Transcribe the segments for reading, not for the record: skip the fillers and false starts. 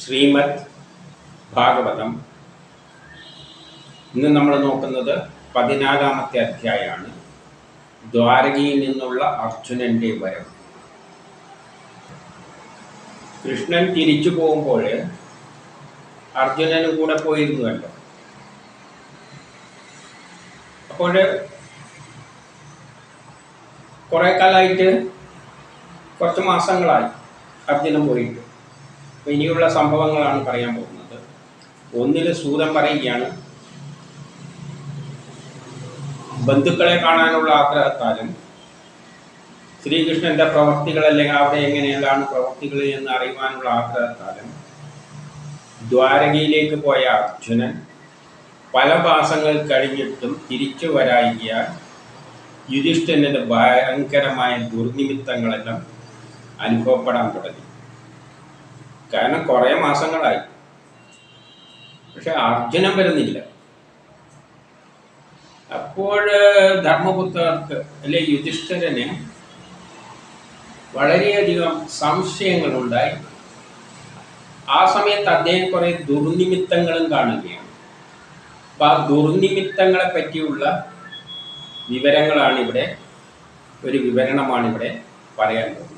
ശ്രീമദ് ഭാഗവതം. ഇന്ന് നമ്മൾ നോക്കുന്നത് 14-ാമത്തെ അധ്യായമാണ്. ദ്വാരകയിൽ നിന്നുള്ള അർജുനന്റെ വരവ്. കൃഷ്ണൻ തിരിച്ചു പോകുമ്പോൾ അർജുനനും കൂടെ പോയിരുന്നുവല്ലോ. അപ്പോൾ കുറെ കാലമായിട്ട്, കുറച്ച് മാസങ്ങളായി അർജുനൻ പോയിട്ട്. അപ്പോൾ ഇനിയുള്ള സംഭവങ്ങളാണ് പറയാൻ പോകുന്നത്. ഒന്നിൽ സൂതൻ പറയുകയാണ്, ബന്ധുക്കളെ കാണാനുള്ള ആഗ്രഹത്താലും ശ്രീകൃഷ്ണന്റെ പ്രവർത്തികൾ, അല്ലെങ്കിൽ അവിടെ എങ്ങനെയാണ് പ്രവർത്തികൾ എന്ന് അറിയുവാനുള്ള ആഗ്രഹത്താലും ദ്വാരകയിലേക്ക് പോയ അർജുനൻ പല മാസങ്ങൾ കഴിഞ്ഞിട്ടും തിരിച്ചു വരായികയാൽ യുധിഷ്ഠിരന്റെ ഭയങ്കരമായ ദുർനിമിത്തങ്ങളെല്ലാം അനുഭവപ്പെടാൻ തുടങ്ങി. കാരണം കുറേ മാസങ്ങളായി, പക്ഷെ അർജുനൻ വരുന്നില്ല. അപ്പോൾ ധർമ്മപുത്രർക്ക് അല്ലെ യുധിഷ്ഠിരന് വളരെയധികം സംശയങ്ങളുണ്ടായി. ആ സമയത്ത് അദ്ദേഹം കുറെ ദുർനിമിത്തങ്ങളും കാണുകയാണ്. അപ്പം ആ ദുർനിമിത്തങ്ങളെ പറ്റിയുള്ള വിവരങ്ങളാണ് ഇവിടെ, ഒരു വിവരണമാണ് ഇവിടെ പറയാൻ പോകുന്നത്.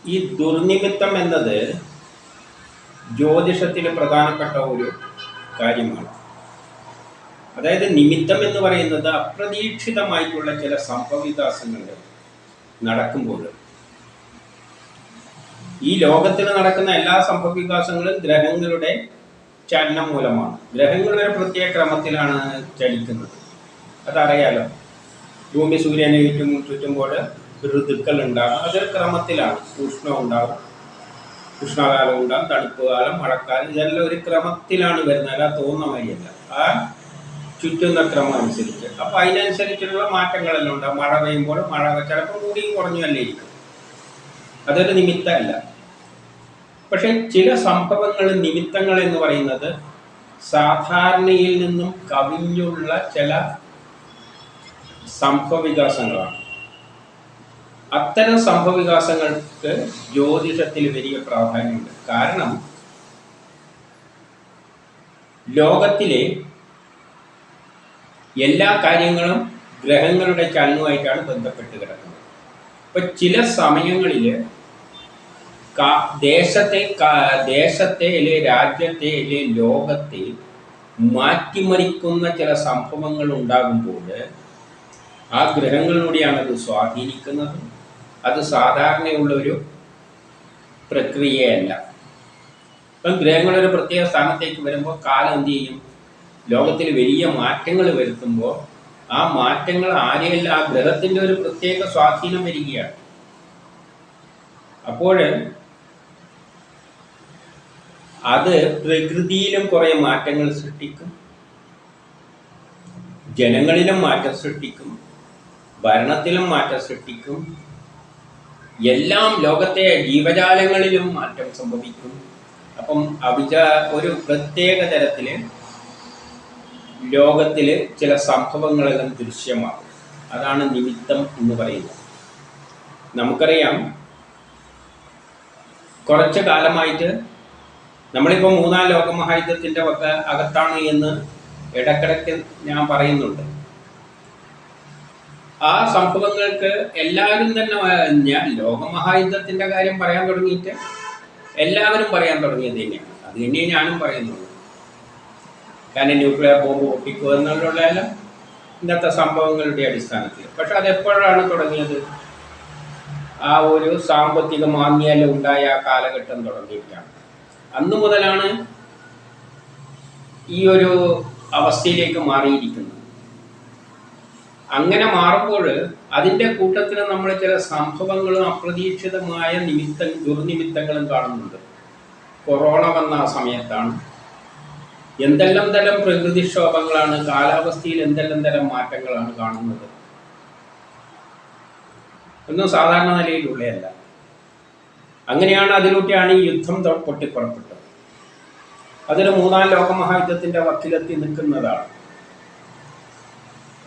ഈ ദുർനിമിത്തം എന്നത് ജ്യോതിഷത്തിന് പ്രധാനപ്പെട്ട ഒരു കാര്യമാണ്. അതായത് നിമിത്തം എന്ന് പറയുന്നത് അപ്രതീക്ഷിതമായിട്ടുള്ള ചില സംഭവവികാസങ്ങൾ നടക്കുമ്പോൾ, ഈ ലോകത്തിൽ നടക്കുന്ന എല്ലാ സംഭവവികാസങ്ങളും ഗ്രഹങ്ങളുടെ ചലനം മൂലമാണ്. ഗ്രഹങ്ങളുടെ പ്രത്യേക ക്രമത്തിലാണ് ചലിക്കുന്നത്, അതറിയാലോ. ഭൂമി സൂര്യനെ ചുറ്റുമ്പോൾ ഋതുക്കൾ ഉണ്ടാകും, അതൊരു ക്രമത്തിലാണ്. ഉഷ്ണം ഉണ്ടാകും, ഉഷ്ണകാലം ഉണ്ടാകും, തണുപ്പ് കാലം, മഴക്കാലം, ഇതെല്ലാം ഒരു ക്രമത്തിലാണ് വരുന്നത്. അല്ല തോന്നുന്ന മാതിരിയല്ല, ആ ചുറ്റുന്ന ക്രമം അനുസരിച്ച്. അപ്പം അതിനനുസരിച്ചുള്ള മാറ്റങ്ങളെല്ലാം ഉണ്ടാകും. മഴ പെയ്യുമ്പോൾ മഴ ചിലപ്പോൾ കൂടിയും കുറഞ്ഞല്ലേ ഇരിക്കും, അതൊരു നിമിത്തമല്ല. പക്ഷെ ചില സംഭവങ്ങൾ, നിമിത്തങ്ങൾ എന്ന് പറയുന്നത് സാധാരണയിൽ നിന്നും കവിഞ്ഞുള്ള ചില സംഭവവികാസങ്ങളാണ്. അത്തരം സംഭവവികാസങ്ങൾക്ക് ജ്യോതിഷത്തിൽ വലിയ പ്രാധാന്യമുണ്ട്. കാരണം ലോകത്തിലെ എല്ലാ കാര്യങ്ങളും ഗ്രഹങ്ങളുടെ ചലനവുമായിട്ടാണ് ബന്ധപ്പെട്ട് കിടക്കുന്നത്. ഇപ്പം ചില സമയങ്ങളിൽ ദേശത്തെ അല്ലെ രാജ്യത്തെ അല്ലെ ലോകത്തെ മാറ്റിമറിക്കുന്ന ചില സംഭവങ്ങൾ ഉണ്ടാകുമ്പോൾ ആ ഗ്രഹങ്ങളിലൂടെയാണ് അത് സ്വാധീനിക്കുന്നത്. അത് സാധാരണയുള്ളൊരു പ്രക്രിയയല്ല. ഇപ്പം ഗ്രഹങ്ങളൊരു പ്രത്യേക സ്ഥാനത്തേക്ക് വരുമ്പോൾ കാലം എന്ത് ചെയ്യും? ലോകത്തിൽ വലിയ മാറ്റങ്ങൾ വരുത്തുമ്പോൾ ആ മാറ്റങ്ങൾ ആരെയല്ല, ആ ഗ്രഹത്തിൻ്റെ ഒരു പ്രത്യേക സ്വാധീനം വരികയാണ്. അപ്പോൾ അത് പ്രകൃതിയിലും കുറേ മാറ്റങ്ങൾ സൃഷ്ടിക്കും, ജനങ്ങളിലും മാറ്റം സൃഷ്ടിക്കും, ഭരണത്തിലും മാറ്റം സൃഷ്ടിക്കും, എല്ലാം ലോകത്തെ ജീവജാലങ്ങളിലും മാറ്റം സംഭവിക്കും. അപ്പം ഒരു പ്രത്യേക തരത്തിൽ ലോകത്തിൽ ചില സംഭവങ്ങളെല്ലാം ദൃശ്യമാകും. അതാണ് നിമിത്തം എന്ന് പറയുന്നത്. നമുക്കറിയാം, കുറച്ച് കാലമായിട്ട് നമ്മളിപ്പോൾ 3-ാം ലോകമഹായുദ്ധത്തിൻ്റെ അകത്താണ് എന്ന് ഇടക്കിടയ്ക്ക് ഞാൻ പറയുന്നുണ്ട്. ആ സംഭവങ്ങൾക്ക് എല്ലാവരും തന്നെ, ഞാൻ ലോകമഹായുദ്ധത്തിൻ്റെ കാര്യം പറയാൻ തുടങ്ങിയിട്ട് എല്ലാവരും പറയാൻ തുടങ്ങിയത് തന്നെയാണ്. അത് തന്നെയേ ഞാനും പറയുന്നുള്ളൂ. കാരണം ന്യൂക്ലിയർ ബോംബ് പൊട്ടിക്കുക എന്നുള്ളതെല്ലാം ഇന്നത്തെ സംഭവങ്ങളുടെ അടിസ്ഥാനത്തിൽ. പക്ഷെ അതെപ്പോഴാണ് തുടങ്ങിയത്? ആ ഒരു സാമ്പത്തിക മാന്ദ്യം ഉണ്ടായ ആ കാലഘട്ടം തുടങ്ങിയിട്ടാണ്. അന്നു മുതലാണ് ഈ ഒരു അവസ്ഥയിലേക്ക് മാറിയിരിക്കുന്നത്. അങ്ങനെ മാറുമ്പോൾ അതിൻ്റെ കൂട്ടത്തിൽ നമ്മൾ ചില സംഭവങ്ങളും അപ്രതീക്ഷിതമായ ദുർനിമിത്തങ്ങളും കാണുന്നുണ്ട്. കൊറോണ വന്ന ആ സമയത്താണ് എന്തെല്ലാം തരം പ്രകൃതിക്ഷോഭങ്ങളാണ്, കാലാവസ്ഥയിൽ എന്തെല്ലാം തരം മാറ്റങ്ങളാണ് കാണുന്നത്. ഒന്നും സാധാരണ നിലയിലുള്ളതല്ല. അങ്ങനെയാണ്, അതിലൂടെയാണ് ഈ യുദ്ധം പൊട്ടിപ്പുറപ്പെട്ടത്. അതൊരു 3-ാം ലോകമഹായുദ്ധത്തിൻ്റെ വക്കിലെത്തി നിൽക്കുന്നതാണ്.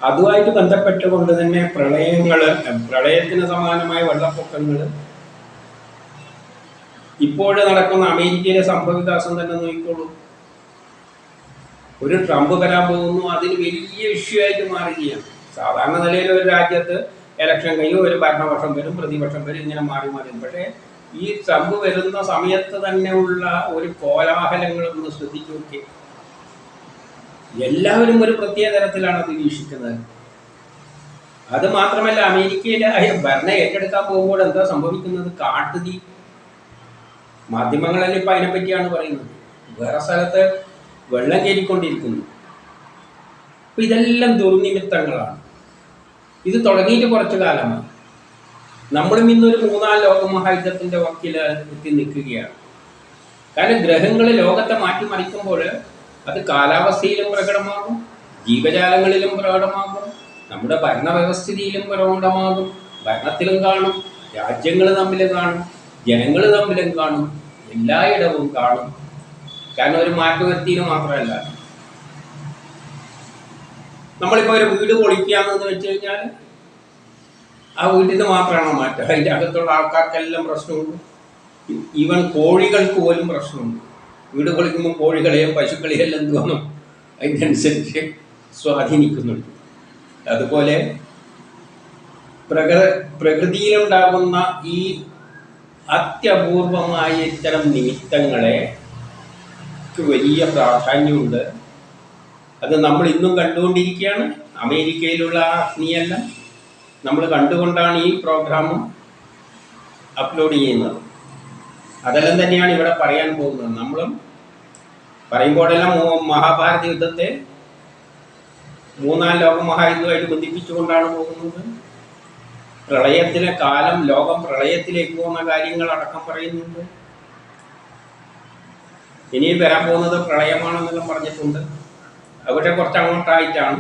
അതുമായിട്ട് ബന്ധപ്പെട്ടുകൊണ്ട് തന്നെ പ്രളയത്തിന് സമാനമായ വെള്ളപ്പൊക്കങ്ങൾ ഇപ്പോൾ നടക്കുന്ന അമേരിക്കയിലെ സംഭവവികാസം തന്നെ നോക്കിക്കോളൂ. ഒരു ട്രംപ് വരാൻ പോകുന്നു, അതിന് വലിയ ഇഷ്യൂ ആയിട്ട് മാറുകയാണ്. സാധാരണ നിലയിൽ ഒരു രാജ്യത്ത് ഇലക്ഷൻ കഴിയും, ഒരു ഭരണപക്ഷം വരും, പ്രതിപക്ഷം വരും, ഇങ്ങനെ മാറി മാറി. പക്ഷേ ഈ ട്രംപ് വരുന്ന സമയത്ത് തന്നെയുള്ള ഒരു കോലാഹലങ്ങളൊന്ന് ശ്രദ്ധിച്ചു നോക്കി. എല്ലാവരും ഒരു പ്രത്യേക തരത്തിലാണ് അത് വീക്ഷിക്കുന്നത്. അത് മാത്രമല്ല, അമേരിക്കയിലെ ഭരണം ഏറ്റെടുക്കാൻ പോകുമ്പോൾ എന്താ സംഭവിക്കുന്നത്? കാട്ടുതീ. മാധ്യമങ്ങളിൽ ഇപ്പം അതിനെപ്പറ്റിയാണ് പറയുന്നത്. വേറെ സ്ഥലത്ത് വെള്ളം കയറിക്കൊണ്ടിരിക്കുന്നു. അപ്പം ഇതെല്ലാം ദുർനിമിത്തങ്ങളാണ്. ഇത് തുടങ്ങിയിട്ട് കുറച്ചു കാലമായി. നമ്മളും ഇന്നൊരു 3-4 ലോകമഹായുദ്ധത്തിൻ്റെ വക്കിൽ എത്തി നിൽക്കുകയാണ്. കാരണം ഗ്രഹങ്ങൾ ലോകത്തെ മാറ്റിമറിക്കുമ്പോൾ അത് കാലാവസ്ഥയിലും പ്രകടമാകും, ജീവജാലങ്ങളിലും പ്രകടമാകും, നമ്മുടെ ഭരണവ്യവസ്ഥിതിയിലും പ്രകടമാകും, ഭരണത്തിലും കാണും, രാജ്യങ്ങൾ തമ്മിൽ കാണും, ജനങ്ങൾ തമ്മിലും കാണും, എല്ലായിടവും കാണും. കാരണം ഒരു മാറ്റുവരുത്തിയിൽ മാത്രമല്ല. നമ്മളിപ്പോൾ ഒരു വീട് പൊളിക്കുകയെന്ന് വെച്ച് കഴിഞ്ഞാൽ ആ വീട്ടിൽ നിന്ന് മാത്രമാണോ മാറ്റുക? അതിൻ്റെ അകത്തുള്ള ആൾക്കാർക്കെല്ലാം പ്രശ്നമുണ്ട്. ഈവൻ കോഴികൾക്ക് പോലും പ്രശ്നമുണ്ട്. വീട് പൊളിക്കുമ്പോൾ കോഴികളെയും പശുക്കളെയും എല്ലാം എന്ത് വന്നു അതിനനുസരിച്ച് സ്വാധീനിക്കുന്നുണ്ട്. അതുപോലെ പ്രകൃതിയിലുണ്ടാകുന്ന ഈ അത്യപൂർവമായ ഇത്തരം നിമിത്തങ്ങളെ വലിയ പ്രാധാന്യമുണ്ട്. അത് നമ്മൾ ഇന്നും കണ്ടുകൊണ്ടിരിക്കുകയാണ്. അമേരിക്കയിലുള്ള ആ അഗ്നിയെല്ലാം നമ്മൾ കണ്ടുകൊണ്ടാണ് ഈ പ്രോഗ്രാമും അപ്ലോഡ് ചെയ്യുന്നത്. അതെല്ലാം തന്നെയാണ് ഇവിടെ പറയാൻ പോകുന്നത്. നമ്മളും പറയുമ്പോഴെല്ലാം മഹാഭാരത യുദ്ധത്തെ 3-4 ലോകമഹായുദ്ധമായിട്ട് ബന്ധിപ്പിച്ചുകൊണ്ടാണ് പോകുന്നത്. പ്രളയത്തിലെ കാലം, ലോകം പ്രളയത്തിലേക്ക് പോകുന്ന കാര്യങ്ങൾ അടക്കം പറയുന്നുണ്ട്. ഇനിയും വരാൻ പോകുന്നത് പ്രളയമാണെന്നെല്ലാം പറഞ്ഞിട്ടുണ്ട്. അവിടെ കുറച്ച് അങ്ങോട്ടായിട്ടാണ്.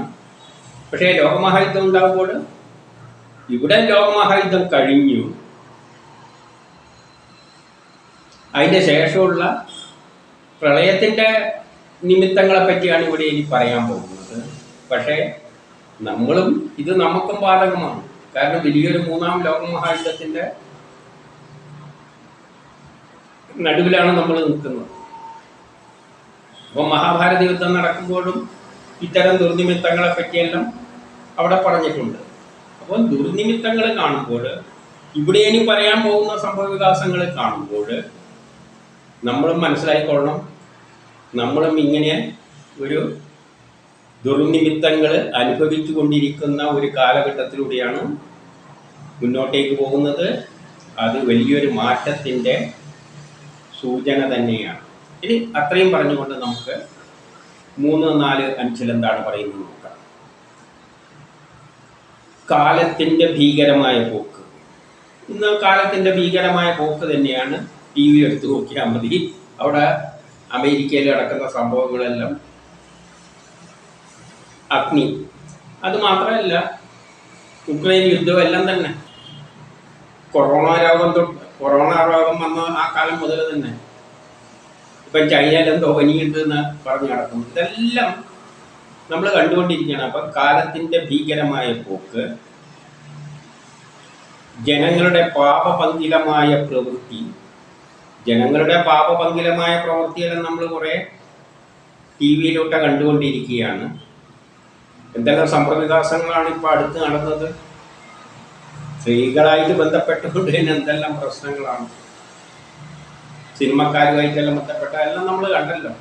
പക്ഷേ ലോകമഹായുദ്ധം ഉണ്ടാകുമ്പോൾ ഇവിടെ ലോകമഹായുദ്ധം കഴിഞ്ഞു. അതിൻ്റെ ശേഷമുള്ള പ്രളയത്തിൻ്റെ നിമിത്തങ്ങളെ പറ്റിയാണ് ഇവിടെ ഇനി പറയാൻ പോകുന്നത്. പക്ഷേ നമ്മളും ഇത് നമുക്കും ബാധകമാണ്. കാരണം വലിയൊരു 3-ാം ലോകമഹായുദ്ധത്തിൻ്റെ നടുവിലാണ് നമ്മൾ നിൽക്കുന്നത്. അപ്പോൾ മഹാഭാരത യുദ്ധം നടക്കുമ്പോഴും ഇത്തരം ദുർനിമിത്തങ്ങളെ പറ്റിയെല്ലാം അവിടെ പറഞ്ഞിട്ടുണ്ട്. അപ്പോൾ ദുർനിമിത്തങ്ങൾ കാണുമ്പോൾ, ഇവിടെ ഇനി പറയാൻ പോകുന്ന സംഭവവികാസങ്ങൾ കാണുമ്പോൾ നമ്മളും മനസ്സിലായിക്കൊള്ളണം, നമ്മളും ഇങ്ങനെ ഒരു ദുർനിമിത്തങ്ങൾ അനുഭവിച്ചു കൊണ്ടിരിക്കുന്ന ഒരു കാലഘട്ടത്തിലൂടെയാണ് മുന്നോട്ടേക്ക് പോകുന്നത്. അത് വലിയൊരു മാറ്റത്തിൻ്റെ സൂചന തന്നെയാണ്. ഇനി അത്രയും പറഞ്ഞുകൊണ്ട് നമുക്ക് 3-4-5 എന്താണ് പറയുന്നത് നോക്കാം. കാലത്തിൻ്റെ ഭീകരമായ പോക്ക്. ഇന്ന് കാലത്തിൻ്റെ ഭീകരമായ പോക്ക് തന്നെയാണ്. TV എടുത്ത് നോക്കിയാൽ മതി. അവിടെ അമേരിക്കയിൽ നടക്കുന്ന സംഭവങ്ങളെല്ലാം അഗ്നി. അത് മാത്രമല്ല, ഉക്രൈൻ യുദ്ധം എല്ലാം തന്നെ, കൊറോണ രോഗം വന്ന ആ കാലം മുതൽ തന്നെ ഇപ്പം ചൈനയിലെന്തോ പനിയുണ്ട് എന്ന് പറഞ്ഞു നടക്കുന്നു. ഇതെല്ലാം നമ്മൾ കണ്ടുകൊണ്ടിരിക്കുകയാണ്. അപ്പം കാലത്തിൻ്റെ ഭീകരമായ പോക്ക്, ജനങ്ങളുടെ പാപപങ്കിലമായ പ്രവൃത്തിയെല്ലാം നമ്മൾ കുറേ TV-യിലൂടെ കണ്ടുകൊണ്ടിരിക്കുകയാണ്. എന്തെല്ലാം സംഭവവികാസങ്ങളാണ് ഇപ്പോൾ അടുത്ത് നടന്നത്. സ്ത്രീകളായിട്ട് ബന്ധപ്പെട്ടുകൊണ്ട് തന്നെ എന്തെല്ലാം പ്രശ്നങ്ങളാണ്, സിനിമക്കാരുമായിട്ടെല്ലാം ബന്ധപ്പെട്ട എല്ലാം നമ്മൾ കണ്ടല്ലോ.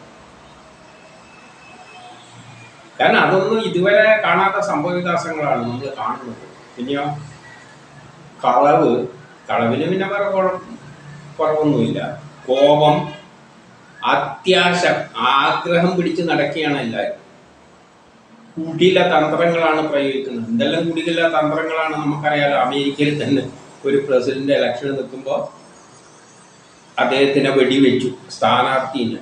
കാരണം അതൊന്നും ഇതുവരെ കാണാത്ത സംഭവവികാസങ്ങളാണ് നമ്മൾ കാണുന്നത്. പിന്നെയോ കളവിന് പിന്നെ വേറെ കുറവൊന്നുമില്ല. കോപം, അത്യാശ, ആഗ്രഹം പിടിച്ച് നടക്കുകയാണ് എല്ലാവരും. കുടില തന്ത്രങ്ങളാണ് പ്രയോഗിക്കുന്നത്. എന്തെല്ലാം കുടില തന്ത്രങ്ങളാണ് നമുക്കറിയാലോ. അമേരിക്കയിൽ തന്നെ ഒരു പ്രസിഡന്റ് ഇലക്ഷൻ നിൽക്കുമ്പോൾ അദ്ദേഹത്തിനെ വെടിവെച്ചു, സ്ഥാനാർത്ഥിനെ.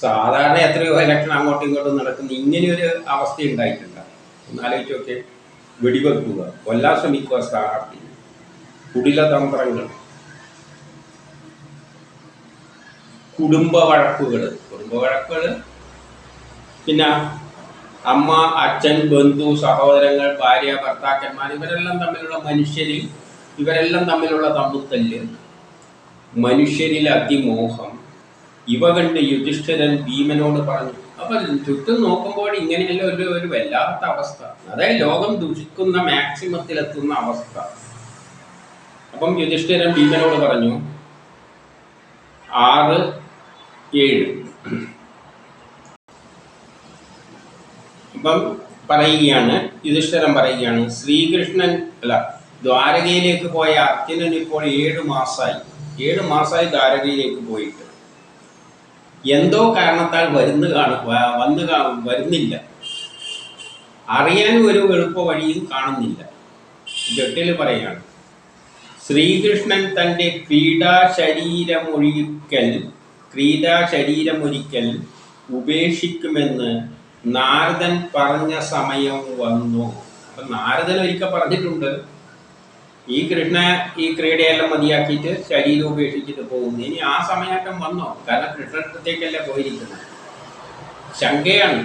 സാധാരണ എത്രയോ ഇലക്ഷൻ അങ്ങോട്ടും ഇങ്ങോട്ടും നടക്കുന്ന ഇങ്ങനെയൊരു അവസ്ഥ ഉണ്ടായിട്ടുണ്ട്. ഒന്നാലോചിച്ചൊക്കെ, വെടിവെക്കുക, കൊല്ലാൻ ശ്രമിക്കുക സ്ഥാനാർത്ഥി. കുടില തന്ത്രങ്ങൾ, കുടുംബ വഴക്കുകൾ, പിന്നെ അമ്മ, അച്ഛൻ, ബന്ധു, സഹോദരങ്ങൾ, ഭാര്യ, ഭർത്താക്കന്മാർ, ഇവരെല്ലാം തമ്മിലുള്ള തമ്മിത്തല്ല്, മനുഷ്യരിൽ അതിമോഹം. ഇവ കണ്ട് യുധിഷ്ഠിരൻ ഭീമനോട് പറഞ്ഞു. അപ്പൊ ചുറ്റും നോക്കുമ്പോൾ ഇങ്ങനെയല്ല ഒരു വല്ലാത്ത അവസ്ഥ, അതായത് ലോകം ദുഷിക്കുന്ന മാക്സിമത്തിലെത്തുന്ന അവസ്ഥ. അപ്പം യുധിഷ്ഠിരൻ ഭീമനോട് പറഞ്ഞു 6:7. അപ്പം പറയുകയാണ്, യുധിഷ്ഠിരൻ പറയുകയാണ്, ശ്രീകൃഷ്ണൻ ദ്വാരകയിലേക്ക് പോയ അർജുനൻ ഇപ്പോൾ 7 മാസമായി ദ്വാരകയിലേക്ക് പോയിട്ട് എന്തോ കാരണത്താൽ വരുന്നില്ല. അറിയാൻ ഒരു എളുപ്പ വഴിയും കാണുന്നില്ല. ജട്ടിൽ പറയാണ്, ശ്രീകൃഷ്ണൻ തൻ്റെ ക്രീഡാശരീരമൊരിക്കൽ ഉപേക്ഷിക്കുമെന്ന് നാരദൻ പറഞ്ഞ സമയം വന്നു. അപ്പം നാരദൻ ഒരിക്കൽ പറഞ്ഞിട്ടുണ്ട്, ഈ ക്രീഡയെല്ലാം മതിയാക്കിയിട്ട് ശരീരം ഉപേക്ഷിച്ചിട്ട് പോകുന്നു. ഇനി ആ സമയാറ്റം വന്നോ? കാരണം കൃഷ്ണത്തേക്കല്ല പോയിരിക്കുന്നത്. ശങ്കയാണ്.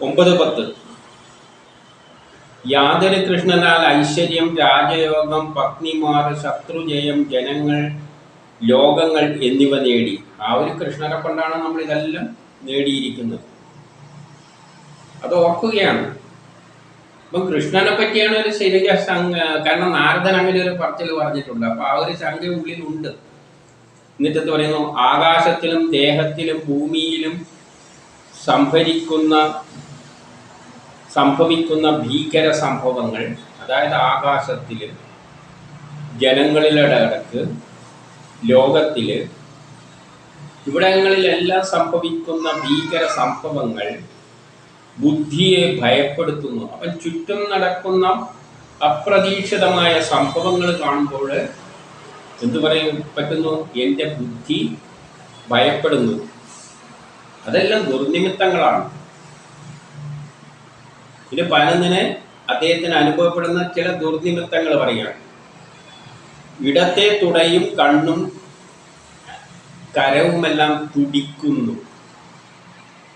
9:10. യാതൊരു കൃഷ്ണനാൽ ഐശ്വര്യം, രാജയോഗം, പത്നിമാർ, ശത്രുജയം, ജനങ്ങൾ, ലോകങ്ങൾ എന്നിവ നേടി. ആ ഒരു കൃഷ്ണനെ കൊണ്ടാണ് നമ്മൾ ഇതെല്ലാം നേടിയിരിക്കുന്നത്. അത് ഓർക്കുകയാണ്. അപ്പം കൃഷ്ണനെ പറ്റിയാണ് ഒരു ശരിയ കാരണം നാരദൻ അങ്ങനെ ഒരു പറച്ചിൽ പറഞ്ഞിട്ടുണ്ട്. അപ്പൊ ആ ഒരു ശങ്ക ഉള്ളിലുണ്ട്. എന്നിട്ട് പറയുന്നു, ആകാശത്തിലും ദേഹത്തിലും ഭൂമിയിലും സംഭവിക്കുന്ന ഭീകര സംഭവങ്ങൾ, അതായത് ആകാശത്തില്, ജനങ്ങളിലടക്ക്, ലോകത്തില്, ഇവിടങ്ങളിലെല്ലാം സംഭവിക്കുന്ന ഭീകര സംഭവങ്ങൾ ബുദ്ധിയെ ഭയപ്പെടുത്തുന്നു. അപ്പം ചുറ്റും നടക്കുന്ന അപ്രതീക്ഷിതമായ സംഭവങ്ങൾ കാണുമ്പോൾ എന്തു പറയാൻ പറ്റുന്നു? എൻ്റെ ബുദ്ധി ഭയപ്പെടുന്നു. അതെല്ലാം ദുർനിമിത്തങ്ങളാണ്. പിന്നെ 11 അദ്ദേഹത്തിന് അനുഭവപ്പെടുന്ന ചില ദുർനിമിത്തങ്ങൾ പറയുകയാണ്. ഇടത്തെ തുടയും കണ്ണും കരവുമെല്ലാം തുടിക്കുന്നു.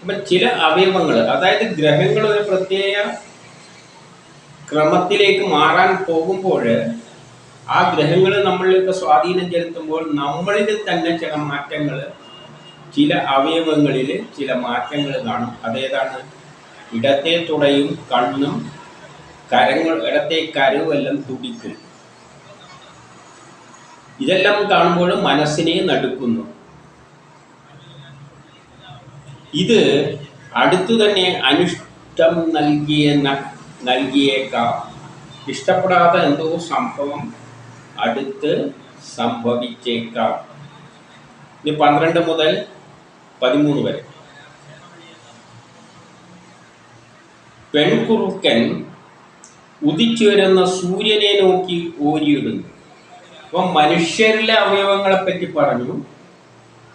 അപ്പം ചില അവയവങ്ങൾ, അതായത് ഗ്രഹങ്ങൾ ഒരു പ്രത്യേക ക്രമത്തിലേക്ക് മാറാൻ പോകുമ്പോൾ ആ ഗ്രഹങ്ങൾ നമ്മളിലേക്ക് സ്വാധീനം ചെലുത്തുമ്പോൾ നമ്മളിൽ തന്നെ ചില മാറ്റങ്ങൾ, ചില അവയവങ്ങളിൽ ചില മാറ്റങ്ങൾ കാണും. അതേതാണ്? ഇടത്തെ തുടയും കണ്ണും ഇടത്തെ കരവുമെല്ലാം തുടിക്കും. ഇതെല്ലാം കാണുമ്പോൾ മനസ്സിനെ നടുക്കുന്നു. ഇത് അടുത്തു തന്നെ അനിഷ്ടം നൽകിയേക്കാം. ഇഷ്ടപ്പെടാത്ത എന്തോ സംഭവം അടുത്ത് സംഭവിച്ചേക്കാം. ഇനി 12 മുതൽ 13 വരെ. പെൺകുറുക്കൻ ഉദിച്ചു വരുന്ന സൂര്യനെ നോക്കി ഓരിയിടുന്നു. അപ്പം മനുഷ്യരിലെ അവയവങ്ങളെ പറ്റി പറഞ്ഞു.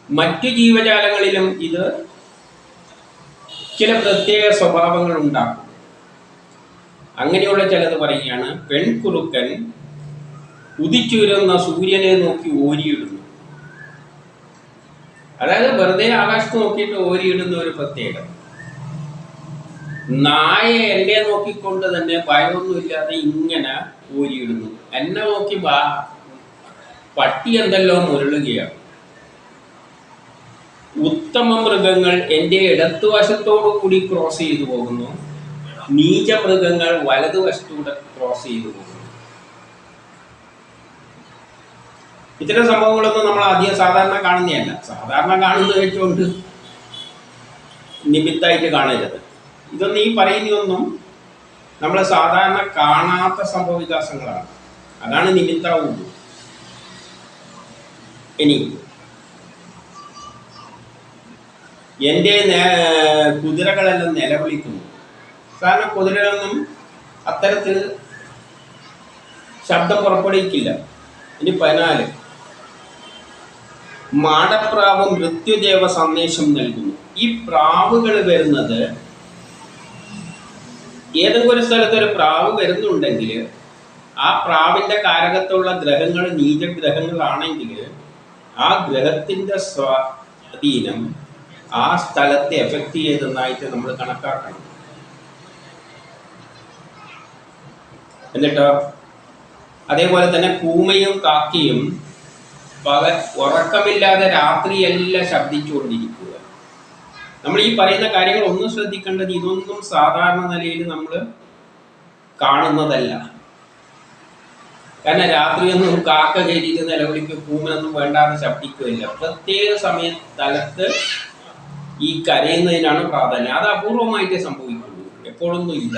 മറ്റു ജീവജാലങ്ങളിലും ഇത് ചില പ്രത്യേക സ്വഭാവങ്ങൾ ഉണ്ടാക്കും. അങ്ങനെയുള്ള ചിലത് പറയുകയാണ്. പെൺകുറുക്കൻ ഉദിച്ചു വരുന്ന സൂര്യനെ നോക്കി ഓരിയിടുന്നു. അതായത് വെറുതെ ആകാശത്ത് നോക്കിയിട്ട് ഓരിയിടുന്ന ഒരു പ്രത്യേകത. നായ എന്നെ നോക്കിക്കൊണ്ട് തന്നെ ഭയമൊന്നുമില്ലാതെ ഇങ്ങനെ ഓരിയിടുന്നു. എന്നെ നോക്കി പട്ടി എന്തെല്ലോ മുരളുകയാണ്. ഉത്തമ മൃഗങ്ങൾ എൻ്റെ ഇടത്തുവശത്തോടു കൂടി ക്രോസ് ചെയ്തു പോകുന്നു. നീച മൃഗങ്ങൾ വലതുവശത്തൂടെ ക്രോസ് ചെയ്തു പോകുന്നു. ഇത്തരം സംഭവങ്ങളൊന്നും നമ്മൾ അധികം സാധാരണ കാണുന്നതല്ല. സാധാരണ കാണുന്നത് വെച്ചുകൊണ്ട് നിമിത്തായിട്ട് കാണരുത്. ഇതൊന്നും ഈ പറയുന്നതൊന്നും നമ്മൾ സാധാരണ കാണാത്ത സംഭവവികാസങ്ങളാണ്. അതാണ് നിമിത്താവുള്ളൂ. ഇനി എൻ്റെ കുതിരകളെല്ലാം നിലവിളിക്കുന്നു. കാരണം കുതിരകളൊന്നും അത്തരത്തിൽ ശബ്ദം പുറപ്പെടുവിക്കില്ല. ഇനി 14. മാടപ്രാവ് മൃത്യുദേവ സന്ദേശം നൽകുന്നു. ഈ പ്രാവുകൾ വരുന്നത്, ഏതെങ്കിലും ഒരു സ്ഥലത്ത് ഒരു പ്രാവ് വരുന്നുണ്ടെങ്കിൽ ആ പ്രാവിൻ്റെ കാരകത്തുള്ള ഗ്രഹങ്ങൾ നീചഗ്രഹങ്ങളാണെങ്കിൽ ആ ഗ്രഹത്തിൻ്റെ സ്വാധീനം ആ സ്ഥലത്തെ എഫക്റ്റ് ചെയ്തെന്നായിട്ട് നമ്മൾ കണക്കാക്കണം. എന്നിട്ടോ അതേപോലെ തന്നെ കൂമയും കാക്കയും ഉറക്കമില്ലാതെ രാത്രിയെല്ലാം ശബ്ദിച്ചുകൊണ്ടിരിക്കുക. നമ്മൾ ഈ പറയുന്ന കാര്യങ്ങൾ ഒന്നും ശ്രദ്ധിക്കേണ്ടത്, ഇതൊന്നും സാധാരണ നിലയിൽ നമ്മൾ കാണുന്നതല്ല. കാരണം രാത്രിയൊന്നും കാക്ക കയറിയിട്ട് നിലവിളിക്കുക, കൂമനൊന്നും വേണ്ടാതെ ശബ്ദിക്കുകയില്ല. പ്രത്യേക സ്ഥലത്ത് ഈ കരയുന്നതിനാണ് പ്രാധാന്യം. അത് അപൂർവമായിട്ടേ സംഭവിക്കുള്ളൂ, എപ്പോഴൊന്നും ഇല്ല.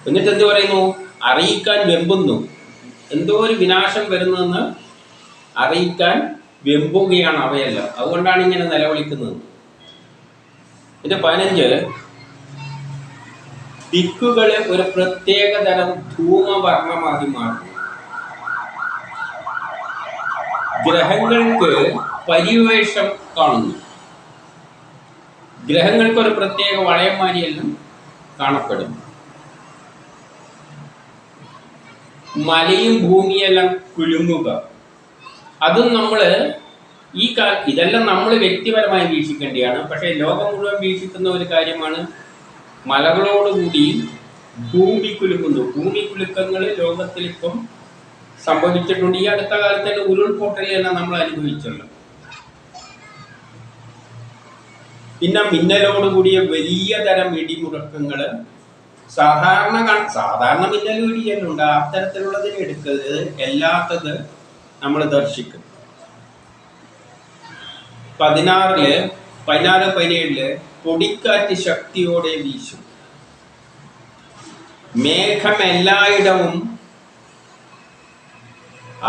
എന്നിട്ട് എന്ത് പറയുന്നു? അറിയിക്കാൻ വെമ്പുന്നു. എന്തോ ഒരു വിനാശം വരുന്നതെന്ന് അറിയിക്കാൻ വെമ്പുകയാണ് അവയെല്ലാം. അതുകൊണ്ടാണ് ഇങ്ങനെ നിലവിളിക്കുന്നത്. ഇത് 15, ദിക്കുകളെ ഒരു പ്രത്യേക തരം ധൂമവർണ്ണമാക്കി മാറുന്നു. ഗ്രഹങ്ങൾക്ക് പരിവേഷം കാണുന്നു. ഗ്രഹങ്ങൾക്ക് ഒരു പ്രത്യേക വളയന്മാരിയെല്ലാം കാണപ്പെടുന്നു. മലയും ഭൂമിയെല്ലാം കുലുങ്ങുക. അതും നമ്മൾ ഇതെല്ലാം നമ്മൾ വ്യക്തിപരമായി വീക്ഷിക്കേണ്ടതാണ്. പക്ഷേ ലോകം മുഴുവൻ വീക്ഷിക്കുന്ന ഒരു കാര്യമാണ് മലകളോടുകൂടി ഭൂമി കുലുക്കുന്നു. ഭൂമി കുലുക്കങ്ങൾ ലോകത്തിൽ ഇപ്പം സംഭവിച്ചിട്ടുണ്ട്. ഈ അടുത്ത കാലത്ത് തന്നെ ഉരുൾപൊട്ടലെല്ലാം നമ്മൾ അനുഭവിച്ചല്ലോ. പിന്നെ മിന്നലോടുകൂടിയ വലിയ തരം ഇടിമുഴക്കങ്ങൾ, സാധാരണ മിന്നൽ ഇടിയല്ലുണ്ട്, അത്തരത്തിലുള്ളതിന് എടുക്കരുത്. എല്ലാത്തത് നമ്മൾ ദർശിക്കും. 16, 17 പൊടിക്കാറ്റ് ശക്തിയോടെ വീശും. മേഘം എല്ലായിടവും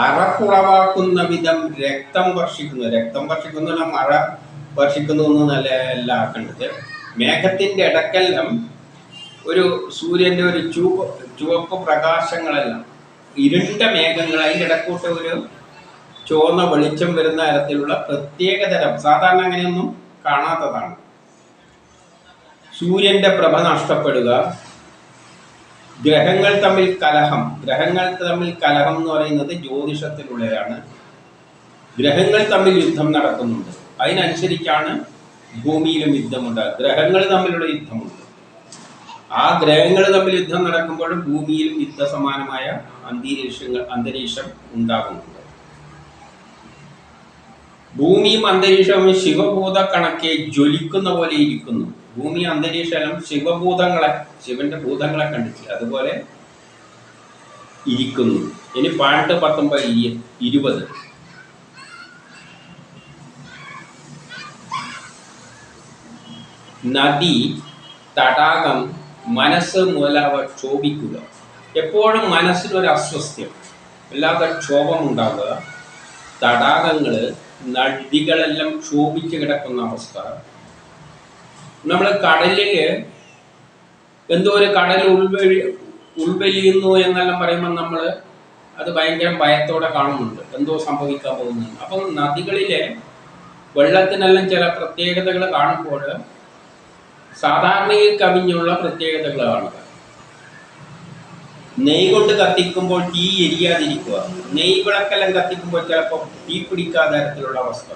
അറക്കുളവാക്കുന്ന വിധം രക്തം വർഷിക്കുന്ന മഴ വർഷിക്കുന്നു എന്നല്ല എല്ലാം ആക്കേണ്ടത്. മേഘത്തിന്റെ ഇടക്കെല്ലാം ഒരു സൂര്യന്റെ ഒരു ചുവപ്പ് പ്രകാശങ്ങളെല്ലാം, ഇരുണ്ട മേഘങ്ങൾ, അതിൻ്റെ ഇടക്കൂട്ട് ഒരു ചുവന്ന വെളിച്ചം വരുന്ന തരത്തിലുള്ള പ്രത്യേകതരം, സാധാരണ അങ്ങനെയൊന്നും കാണാത്തതാണ്. സൂര്യന്റെ പ്രഭ നഷ്ടപ്പെടുക. ഗ്രഹങ്ങൾ തമ്മിൽ കലഹം എന്ന് പറയുന്നത് ജ്യോതിഷത്തിലുള്ളതാണ്. ഗ്രഹങ്ങൾ തമ്മിൽ യുദ്ധം നടക്കുന്നുണ്ട്. അതിനനുസരിച്ചാണ് ഭൂമിയിലും യുദ്ധമുണ്ട്. ഗ്രഹങ്ങൾ തമ്മിലുള്ള യുദ്ധമുണ്ട്. ആ ഗ്രഹങ്ങൾ തമ്മിൽ യുദ്ധം നടക്കുമ്പോഴും ഭൂമിയിലും യുദ്ധസമാനമായ അന്തരീക്ഷം ഉണ്ടാകുന്നുണ്ട്. ഭൂമിയും അന്തരീക്ഷവും ശിവഭൂത കണക്കെ ജ്വലിക്കുന്ന പോലെ ഇരിക്കുന്നു. ഭൂമി അന്തരീക്ഷം ശിവന്റെ ഭൂതങ്ങളെ കണ്ടിട്ട് അതുപോലെ ഇരിക്കുന്നു. ഇനി പാട്ട് 19, 20. നദി, തടാകം, മനസ്സ് മുതലാവ ക്ഷോഭിക്കുക. എപ്പോഴും മനസ്സിനൊരു അസ്വസ്ഥ്യം, വല്ലാത്ത ക്ഷോഭം ഉണ്ടാവുക. തടാകങ്ങൾ, നദികളെല്ലാം ക്ഷോഭിച്ച് കിടക്കുന്ന അവസ്ഥ. നമ്മൾ കടലിൽ എന്തോ ഒരു കടൽ ഉൾവലിയുന്നു എന്നെല്ലാം പറയുമ്പോൾ നമ്മൾ അത് ഭയങ്കര ഭയത്തോടെ കാണുന്നുണ്ട്, എന്തോ സംഭവിക്കാൻ പോകുന്നുണ്ട്. അപ്പം നദികളിലെ വെള്ളത്തിനെല്ലാം ചില പ്രത്യേകതകൾ കാണുമ്പോൾ സാധാരണയിൽ കവിഞ്ഞുള്ള പ്രത്യേകതകൾ കാണുക. നെയ് കൊണ്ട് കത്തിക്കുമ്പോൾ തീ എരിയാതിരിക്കുക. നെയ് വിളക്കെല്ലാം കത്തിക്കുമ്പോൾ ചിലപ്പോൾ തീ പിടിക്കാത്ത തരത്തിലുള്ള അവസ്ഥ.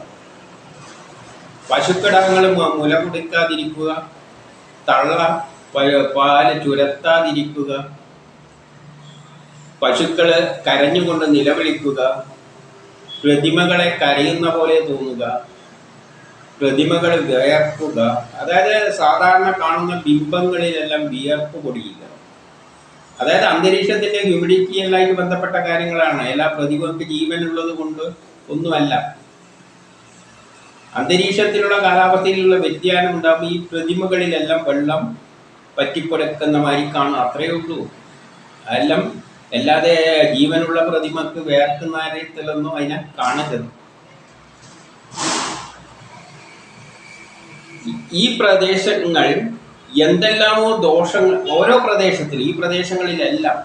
പശുക്കിടങ്ങൾ മുല കുടിക്കാതിരിക്കുക. തള്ള പാല് ചുരത്താതിരിക്കുക. പശുക്കള് കരഞ്ഞുകൊണ്ട് നിലവിളിക്കുക. പ്രതിമകളെ കരയുന്ന പോലെ തോന്നുക. പ്രതിമകൾ വിയർക്കുക. അതായത് സാധാരണ കാണുന്ന ബിംബങ്ങളിലെല്ലാം വിയർപ്പ് പൊടിയില്ല. അതായത് അന്തരീക്ഷത്തിന്റെ ഹ്യൂമിഡിറ്റി എല്ലായിട്ട് ബന്ധപ്പെട്ട കാര്യങ്ങളാണ്. എല്ലാ പ്രതിമക്ക് ജീവനുള്ളത് കൊണ്ട് ഒന്നുമല്ല. അന്തരീക്ഷത്തിലുള്ള കാലാവസ്ഥയിലുള്ള വ്യതിയാനം ഉണ്ടാകുമ്പോൾ ഈ പ്രതിമകളിലെല്ലാം വെള്ളം പറ്റിപ്പൊടുക്കുന്ന മാതിരി കാണും. അത്രയേ ഉള്ളൂ. എല്ലാം അല്ലാതെ ജീവനുള്ള പ്രതിമക്ക് വേർക്കുന്ന കാര്യത്തിലൊന്നും അതിനെ കാണരുത്. ഈ പ്രദേശങ്ങൾ എന്തെല്ലാമോ ദോഷങ്ങൾ, ഓരോ പ്രദേശത്തിൽ, ഈ പ്രദേശങ്ങളിലെല്ലാം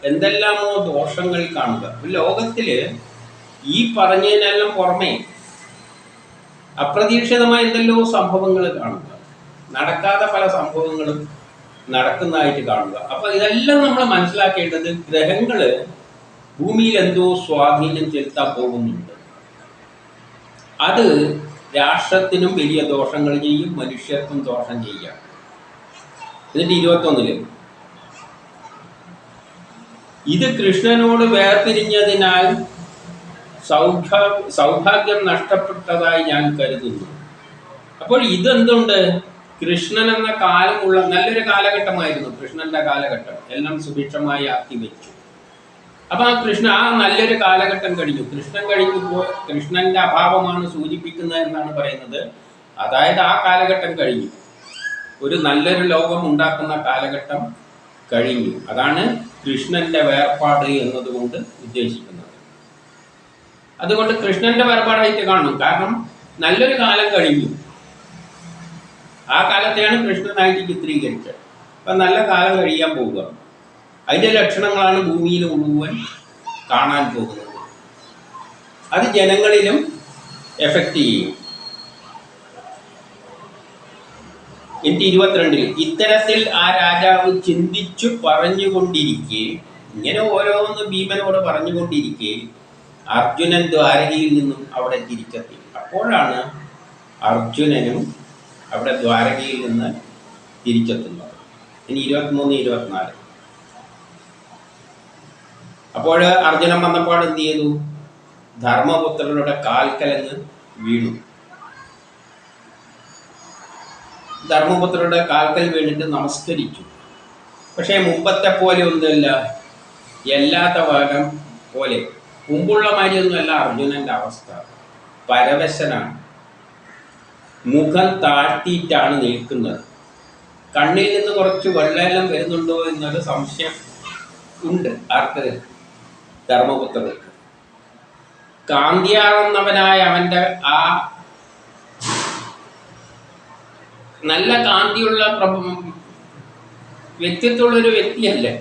എന്തെല്ലാമോ ദോഷങ്ങൾ കാണുക. ലോകത്തില് ഈ പറഞ്ഞതിനെല്ലാം പുറമെ അപ്രതീക്ഷിതമായ എന്തെല്ലോ സംഭവങ്ങൾ കാണുക. നടക്കാത്ത പല സംഭവങ്ങളും നടക്കുന്നതായിട്ട് കാണുക. അപ്പൊ ഇതെല്ലാം നമ്മൾ മനസ്സിലാക്കേണ്ടത് ഗ്രഹങ്ങള് ഭൂമിയിൽ എന്തോ സ്വാധീനം ചെലുത്താൻ പോകുന്നുണ്ട്. അത് രാഷ്ട്രത്തിനും വലിയ ദോഷങ്ങൾ ചെയ്യും, മനുഷ്യർക്കും ദോഷം ചെയ്യാം. എന്നിട്ട് 21 ഇത് കൃഷ്ണനോട് വേർപിരിഞ്ഞതിനാൽ സൗഭാഗ്യം നഷ്ടപ്പെട്ടതായി ഞാൻ കരുതുന്നു. അപ്പോൾ ഇതെന്തുണ്ട്? കൃഷ്ണൻ എന്ന കാലമുള്ള നല്ലൊരു കാലഘട്ടമായിരുന്നു കൃഷ്ണന്റെ കാലഘട്ടം. എല്ലാം സുഭിക്ഷമായി ആക്കി വെച്ചു. അപ്പൊ ആ നല്ലൊരു കാലഘട്ടം കഴിഞ്ഞു. കൃഷ്ണൻ കഴിഞ്ഞപ്പോൾ കൃഷ്ണന്റെ അഭാവമാണ് സൂചിപ്പിക്കുന്നത് എന്നാണ് പറയുന്നത്. അതായത് ആ കാലഘട്ടം കഴിഞ്ഞു. ഒരു നല്ലൊരു ലോകം ഉണ്ടാക്കുന്ന കാലഘട്ടം കഴിഞ്ഞു. അതാണ് കൃഷ്ണന്റെ വേർപാട് എന്നതുകൊണ്ട് ഉദ്ദേശിക്കുന്നത്. അതുകൊണ്ട് കൃഷ്ണന്റെ വേർപാടായിട്ട് കാണണം. കാരണം നല്ലൊരു കാലം കഴിഞ്ഞു. ആ കാലത്തെയാണ് കൃഷ്ണനായിട്ട് ചിത്രീകരിച്ചത്. അപ്പം നല്ല കാലം കഴിയാൻ പോവുക. അതിൻ്റെ ലക്ഷണങ്ങളാണ് ഭൂമിയിൽ മുഴുവൻ കാണാൻ പോകുന്നത്. അത് ജനങ്ങളിലും എഫക്റ്റ് ചെയ്യും. 22 ഇത്തരത്തിൽ ആ രാജാവ് ചിന്തിച്ചു പറഞ്ഞുകൊണ്ടിരിക്കെ, ഇങ്ങനെ ഓരോന്ന് ഭീമനോട് പറഞ്ഞുകൊണ്ടിരിക്കെ അർജുനൻ ദ്വാരകയിൽ നിന്നും അവിടെ തിരിച്ചെത്തി. അപ്പോഴാണ് അർജുനനും അവിടെ ദ്വാരകയിൽ നിന്ന് തിരിച്ചെത്തുന്നത്. ഇനി 23, 24. അപ്പോൾ അർജുനൻ വന്നപ്പോൾ എന്ത് ചെയ്തു? ധർമ്മപുത്രരുടെ കാൽക്കലങ്ങ് വീണു. ധർമ്മപുത്രരുടെ കാൽക്കൽ വീണിട്ട് നമസ്കരിച്ചു. പക്ഷേ മുമ്പത്തെ പോലെ ഒന്നുമില്ല. എല്ലാത്ത ഭാഗം പോലെ മുമ്പുള്ള മാതിരിയൊന്നുമല്ല അർജുനന്റെ അവസ്ഥ. പരവശനാണ്. മുഖം താഴ്ത്തിയിട്ടാണ് നിൽക്കുന്നത്. കണ്ണിൽ നിന്ന് കുറച്ച് വെള്ളമെല്ലാം വരുന്നുണ്ടോ എന്നൊരു സംശയം ഉണ്ട്. ആർക്ക്? ധർമ്മപുത്രർക്ക്. കാന്തിയാവുന്നവനായ അവൻ്റെ ആ നല്ല കാന്തിയുള്ള വ്യക്തിത്വമുള്ളൊരു വ്യക്തിയല്ലേ.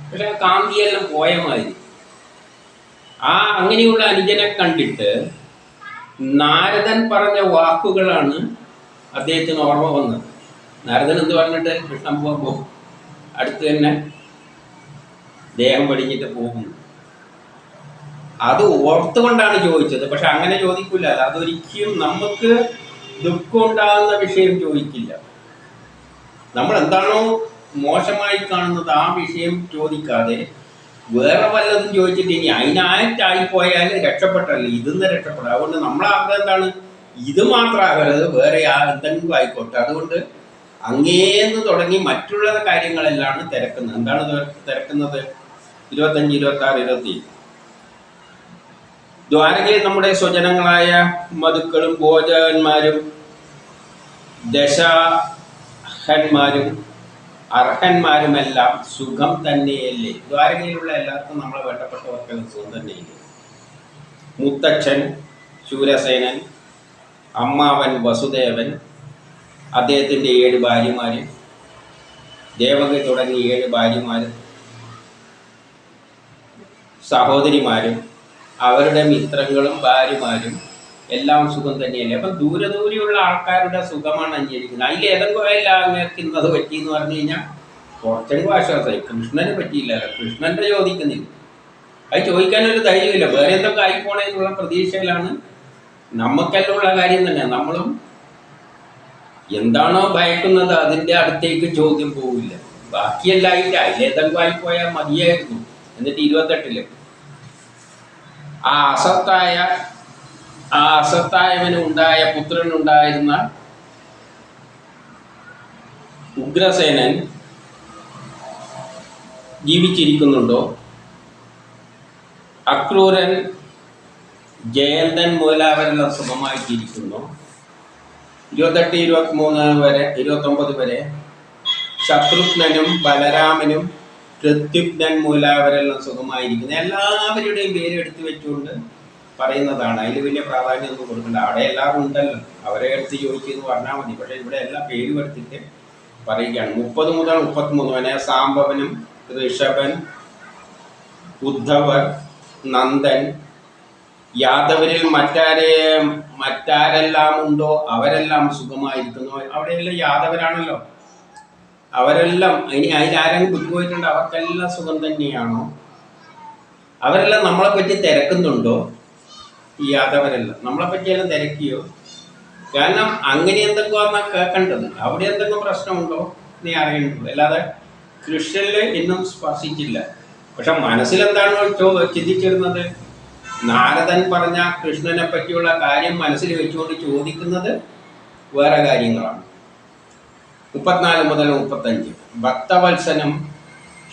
പക്ഷെ കാന്തിയെല്ലാം പോയ മാതിരി. അങ്ങനെയുള്ള അനുജനെ കണ്ടിട്ട് നാരദൻ പറഞ്ഞ വാക്കുകളാണ് അദ്ദേഹത്തിന് ഓർമ്മ വന്നത്. നാരദൻ എന്ത് പറഞ്ഞിട്ട്? കൃഷ്ണൻ പോകുമ്പോൾ അടുത്ത് തന്നെ ദേഹം പടിഞ്ഞിട്ട് പോകുന്നു. അത് ഓർത്തുകൊണ്ടാണ് ചോദിച്ചത്. പക്ഷെ അങ്ങനെ ചോദിക്കില്ല. അതൊരിക്കലും നമുക്ക് ദുഃഖം ഉണ്ടാകുന്ന വിഷയം ചോദിക്കില്ല. നമ്മൾ എന്താണോ മോശമായി കാണുന്നത് ആ വിഷയം ചോദിക്കാതെ വേറെ വല്ലതും ചോദിച്ചിട്ട് ഇനി അതിനായിട്ടായിപ്പോയാൽ രക്ഷപ്പെട്ടല്ലേ, ഇതെന്ന് രക്ഷപ്പെടാം. അതുകൊണ്ട് നമ്മളാഗ്രഹം എന്താണ്? ഇത് മാത്രമാകരുത്, വേറെ എന്തെങ്കിലും ആയിക്കോട്ടെ. അതുകൊണ്ട് അങ്ങേന്ന് തുടങ്ങി മറ്റുള്ള കാര്യങ്ങളെല്ലാം തിരക്കുന്നത്. എന്താണ് തിരക്കുന്നത്? 25, 26, 27. ദ്വാരകയിൽ നമ്മുടെ സ്വജനങ്ങളായ മധുക്കളും ഭോജകന്മാരും ദശഹന്മാരും അർഹന്മാരുമെല്ലാം സുഖം തന്നെയല്ലേ? ദ്വാരകയിലുള്ള എല്ലാവർക്കും നമ്മളെ വേണ്ടപ്പെട്ടവർക്കെല്ലാം സുഖം തന്നെയില്ലേ? മുത്തച്ഛൻ ശൂരസേനൻ, അമ്മാവൻ വസുദേവൻ, അദ്ദേഹത്തിൻ്റെ 7 ഭാര്യമാർ, ദേവകി തുടങ്ങി 7 ഭാര്യമാർ, സഹോദരിമാരും അവരുടെ മിത്രങ്ങളും ഭാര്യമാരും എല്ലാം സുഖം തന്നെയല്ലേ? അപ്പം ദൂരെയുള്ള ആൾക്കാരുടെ സുഖമാണ് അന്വേഷിക്കുന്നത്. അതിൽ ഏതെങ്കിലും അങ്ങേർക്കുന്നത് പറ്റിയെന്ന് പറഞ്ഞു കഴിഞ്ഞാൽ കുറച്ചെങ്കിലും ആശ്വാസമായി. കൃഷ്ണന് പറ്റിയില്ലല്ലോ. കൃഷ്ണൻ്റെ ചോദിക്കുന്നില്ല. അത് ചോദിക്കാനൊരു ധൈര്യമില്ല. വേറെ എന്തൊക്കെ ആയിപ്പോണേന്നുള്ള പ്രതീക്ഷയിലാണ്. നമുക്കെല്ലാം ഉള്ള കാര്യം തന്നെ. നമ്മളും എന്താണോ ഭയക്കുന്നത് അതിൻ്റെ അടുത്തേക്ക് ചോദ്യം പോവില്ല. ബാക്കിയെല്ലാം ഇല്ല. അതിലേതെങ്കിലും ആയിപ്പോയാൽ മതിയായിരുന്നു. എന്നിട്ട് 28 ആ അസത്തായവന് ഉണ്ടായ പുത്രനുണ്ടായിരുന്ന ഉഗ്രസേനൻ ജീവിച്ചിരിക്കുന്നുണ്ടോ? അക്രൂരൻ, ജയന്തൻ മുതലാവരെല്ലാം സുഖമായിട്ടിരിക്കുന്നു. 28, 23 വരെ 29 വരെ ശത്രുഘ്നനും ബലരാമനും പ്രത്യുഘ്നൻ മൂലാവരെല്ലാം സുഖമായിരിക്കുന്നു. എല്ലാവരുടെയും പേര് എടുത്തു വെച്ചുകൊണ്ട് പറയുന്നതാണ്. അതിൽ വലിയ പ്രാധാന്യമൊന്നും കൊടുക്കണ്ട. അവിടെ എല്ലാവരും ഉണ്ടല്ലോ, അവരെ എടുത്ത് ചോദിച്ചെന്ന് പറഞ്ഞാൽ മതി. പക്ഷേ ഇവിടെ എല്ലാ പേരും എടുത്തിട്ട് പറയുകയാണ്. 30 മുതൽ 33 വരെ സാംബവനും ഋഷഭൻ, ഉദ്ധവർ, നന്ദൻ, യാദവരിൽ മറ്റാരെല്ലാം ഉണ്ടോ അവരെല്ലാം സുഖമായിരിക്കുന്നു. അവിടെയെല്ലാം യാദവരാണല്ലോ. അവരെല്ലാം അതിലാരെങ്കിലും വിട്ടുപോയിട്ടുണ്ട്? അവർക്കെല്ലാം സുഖം തന്നെയാണോ? അവരെല്ലാം നമ്മളെ പറ്റി തിരക്കുന്നുണ്ടോ? ഈ യാദവരെല്ലാം നമ്മളെ പറ്റിയെല്ലാം തിരക്കിയോ? കാരണം അങ്ങനെ എന്തെങ്കിലും കേൾക്കേണ്ടത്. അവിടെ എന്തെങ്കിലും പ്രശ്നമുണ്ടോ നീ അറിയണ്ടോ? അല്ലാതെ കൃഷ്ണനിൽ ഇന്നും സ്പർശിച്ചില്ല. പക്ഷെ മനസ്സിലെന്താണ് ചിന്തിച്ചിരുന്നത്? നാരദൻ പറഞ്ഞ കൃഷ്ണനെ പറ്റിയുള്ള കാര്യം മനസ്സിൽ വെച്ചുകൊണ്ട് ചോദിക്കുന്നത് വേറെ കാര്യങ്ങളാണ്. 34 മുതൽ 35. ഭക്തവത്സനം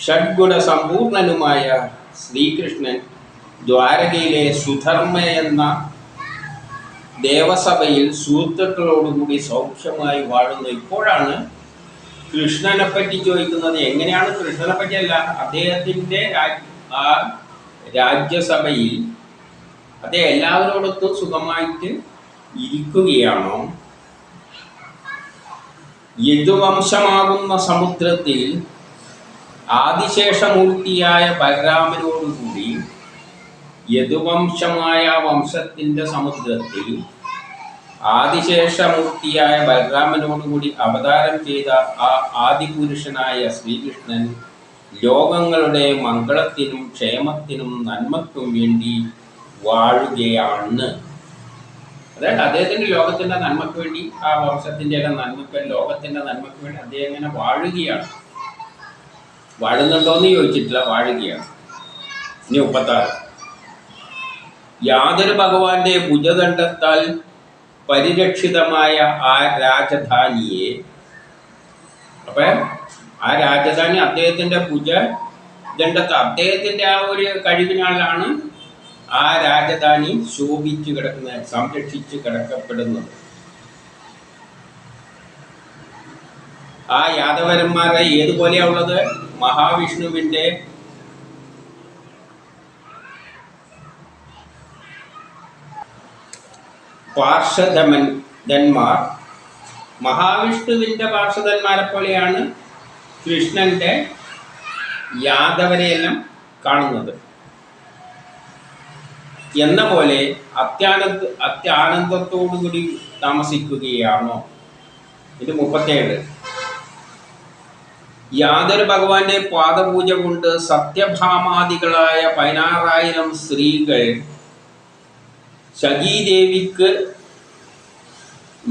ഷഡ്ഗുണ സമ്പൂർണനുമായ ശ്രീകൃഷ്ണൻ ദ്വാരകയിലെ സുധർമ്മ എന്ന ദേവസഭയിൽ സുഹൃത്തുക്കളോടുകൂടി സൗഖ്യമായി വാഴുന്നു. ഇപ്പോഴാണ് കൃഷ്ണനെ പറ്റി ചോദിക്കുന്നത്. എങ്ങനെയാണ് കൃഷ്ണനെ പറ്റിയല്ല, അദ്ദേഹത്തിൻ്റെ ആ രാജ്യസഭയിൽ അദ്ദേഹം എല്ലാവരോടൊത്തും സുഖമായിട്ട് ഇരിക്കുകയാണോ? യദുവംശമാകുന്ന സമുദ്രത്തിൽ ആദിശേഷമൂർത്തിയായ ബലരാമനോടുകൂടി, യദുവംശമായ വംശത്തിൻ്റെ സമുദ്രത്തിൽ ആദിശേഷമൂർത്തിയായ ബലരാമനോടുകൂടി അവതാരം ചെയ്ത ആ ആദിപുരുഷനായ ശ്രീകൃഷ്ണൻ ലോകങ്ങളുടെ മംഗളത്തിനും ക്ഷേമത്തിനും നന്മയ്ക്കും വേണ്ടി വാഴുകയാണ്. അതായത് അദ്ദേഹത്തിൻ്റെ ലോകത്തിൻ്റെ നന്മയ്ക്ക് വേണ്ടി, ആ വംശത്തിൻ്റെ എല്ലാം നന്മയ്ക്ക്, ലോകത്തിൻ്റെ നന്മയ്ക്ക് വേണ്ടി അദ്ദേഹം ഇങ്ങനെ വാഴുകയാണ്. വാഴുന്നുണ്ടോയെന്ന് ചോദിച്ചിട്ടില്ല, വാഴുകയാണ്. ഇനി 36. യാതൊരു ഭഗവാന്റെ ഭുജദണ്ഡത്താൽ പരിരക്ഷിതമായ ആ രാജധാനിയെ, അപ്പം ആ രാജധാനി അദ്ദേഹത്തിൻ്റെ ഭുജദണ്ഡത്ത്, അദ്ദേഹത്തിൻ്റെ ആ ഒരു കഴിവിനാലാണ് ആ രാജധാനി ശോഭിച്ചു കിടക്കുന്നത്, സംരക്ഷിച്ച് കിടക്കപ്പെടുന്നത്. ആ യാദവരന്മാരെ ഏതുപോലെയാ ഉള്ളത്? മഹാവിഷ്ണുവിൻ്റെ പാർഷദന്മാർ, മഹാവിഷ്ണുവിൻ്റെ പാർഷദന്മാരെ പോലെയാണ് കൃഷ്ണൻ്റെ യാദവരെയെല്ലാം കാണുന്നത്. എന്ന പോലെ അത്യാനന്ദത്തോടുകൂടി താമസിക്കുകയാണോ? ഇത് 37. യാതൊരു ഭഗവാന്റെ പാദപൂജ കൊണ്ട് സത്യഭാമാദികളായ 16,000 സ്ത്രീകൾ ശചീദേവിക്ക്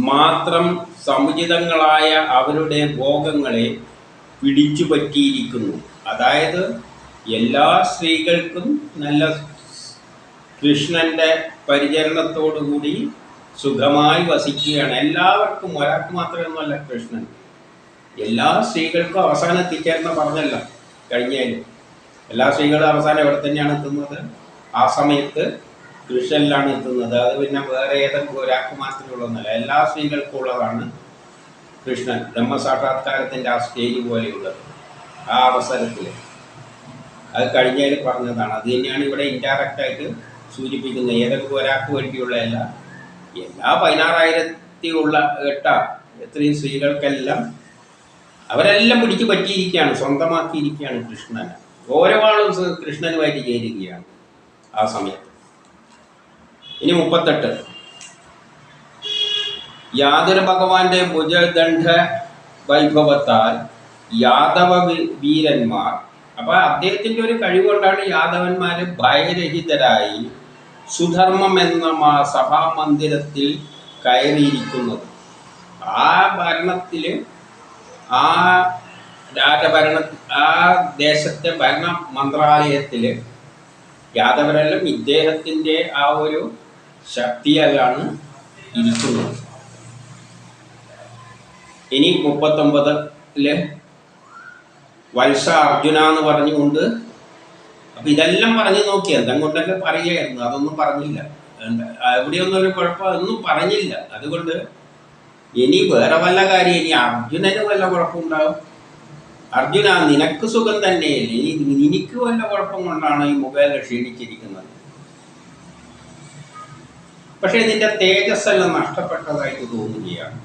മാത്രം സമുചിതങ്ങളായ അവരുടെ ഭോഗങ്ങളെ പിടിച്ചു പറ്റിയിരിക്കുന്നു. അതായത് എല്ലാ സ്ത്രീകൾക്കും നല്ല കൃഷ്ണൻ്റെ പരിചരണത്തോടുകൂടി സുഖമായി വസിക്കുകയാണ്. എല്ലാവർക്കും, ഒരാൾക്ക് മാത്രമൊന്നുമല്ല കൃഷ്ണൻ, എല്ലാ സ്ത്രീകൾക്കും അവസാനം എത്തിച്ചേർന്ന് പറഞ്ഞല്ല കഴിഞ്ഞാലും. എല്ലാ സ്ത്രീകളും അവസാനം എവിടെ തന്നെയാണ് എത്തുന്നത്? ആ സമയത്ത് കൃഷ്ണനിലാണ് എത്തുന്നത്. അത് പിന്നെ വേറെ ഏതെങ്കിലും ഒരാൾക്ക് മാത്രമേ ഉള്ളതെന്നല്ല, എല്ലാ സ്ത്രീകൾക്കും ഉള്ളതാണ് കൃഷ്ണൻ. ബ്രഹ്മസാക്ഷാത്കാരത്തിൻ്റെ ആ സ്റ്റേജ് പോലെയുള്ളത്. ആ അവസരത്തിൽ അത് കഴിഞ്ഞാൽ പറഞ്ഞതാണ്. അത് തന്നെയാണ് ഇവിടെ ഇൻഡയറക്റ്റായിട്ട് സൂചിപ്പിക്കുന്നത്. ഏതെങ്കിലും ഒരാൾക്ക് വേണ്ടിയുള്ളതല്ല, എല്ലാ 16,000 ഉള്ള എത്രയും സ്ത്രീകൾക്കെല്ലാം അവരെല്ലാം പിടിച്ചു പറ്റിയിരിക്കുകയാണ്, സ്വന്തമാക്കിയിരിക്കുകയാണ് കൃഷ്ണനെ. ഓരോ ആളും കൃഷ്ണനുമായിട്ട് ചേരുകയാണ് ആ സമയത്ത്. ഇനി 38. യാതൊരു ഭഗവാന്റെ ഭുജദണ്ഡ വൈഭവത്താൽ യാദവ വീരന്മാർ, അപ്പോൾ അദ്ദേഹത്തിൻ്റെ ഒരു കഴിവുകൊണ്ടാണ് യാദവന്മാർ ഭയരഹിതരായി സുധർമ്മം എന്ന സഭാമന്ദിരത്തിൽ കയറിയിരിക്കുന്നത്. ആ ഭരണത്തിൽ, ആ ആ ദേശത്തെ ഭരണ മന്ത്രാലയത്തിൽ യാദവരെല്ലാം ഇദ്ദേഹത്തിൻ്റെ ആ ഒരു ശക്തിയാലാണ് ഇരിക്കുന്നത്. ഇനി 39 വത്സ അർജുന എന്ന് പറഞ്ഞുകൊണ്ട്, അപ്പം ഇതെല്ലാം പറഞ്ഞു നോക്കി, എന്തെങ്കിലൊക്കെ പറയുകയായിരുന്നു, അതൊന്നും പറഞ്ഞില്ല. എവിടെയൊന്നും ഒരു കുഴപ്പമൊന്നും പറഞ്ഞില്ല. അതുകൊണ്ട് ഇനി വേറെ വല്ല കാര്യം, ഇനി അർജുനന് വല്ല കുഴപ്പമുണ്ടാവും? അർജുന, നിനക്ക് സുഖം തന്നെയല്ലേ, നിനക്ക് വല്ല കുഴപ്പം കൊണ്ടാണ് ഈ മുഖേന ക്ഷീണിച്ചിരിക്കുന്നത്. പക്ഷെ നിന്റെ തേജസ്സെല്ലാം നഷ്ടപ്പെട്ടതായിട്ട് തോന്നുകയാണ്.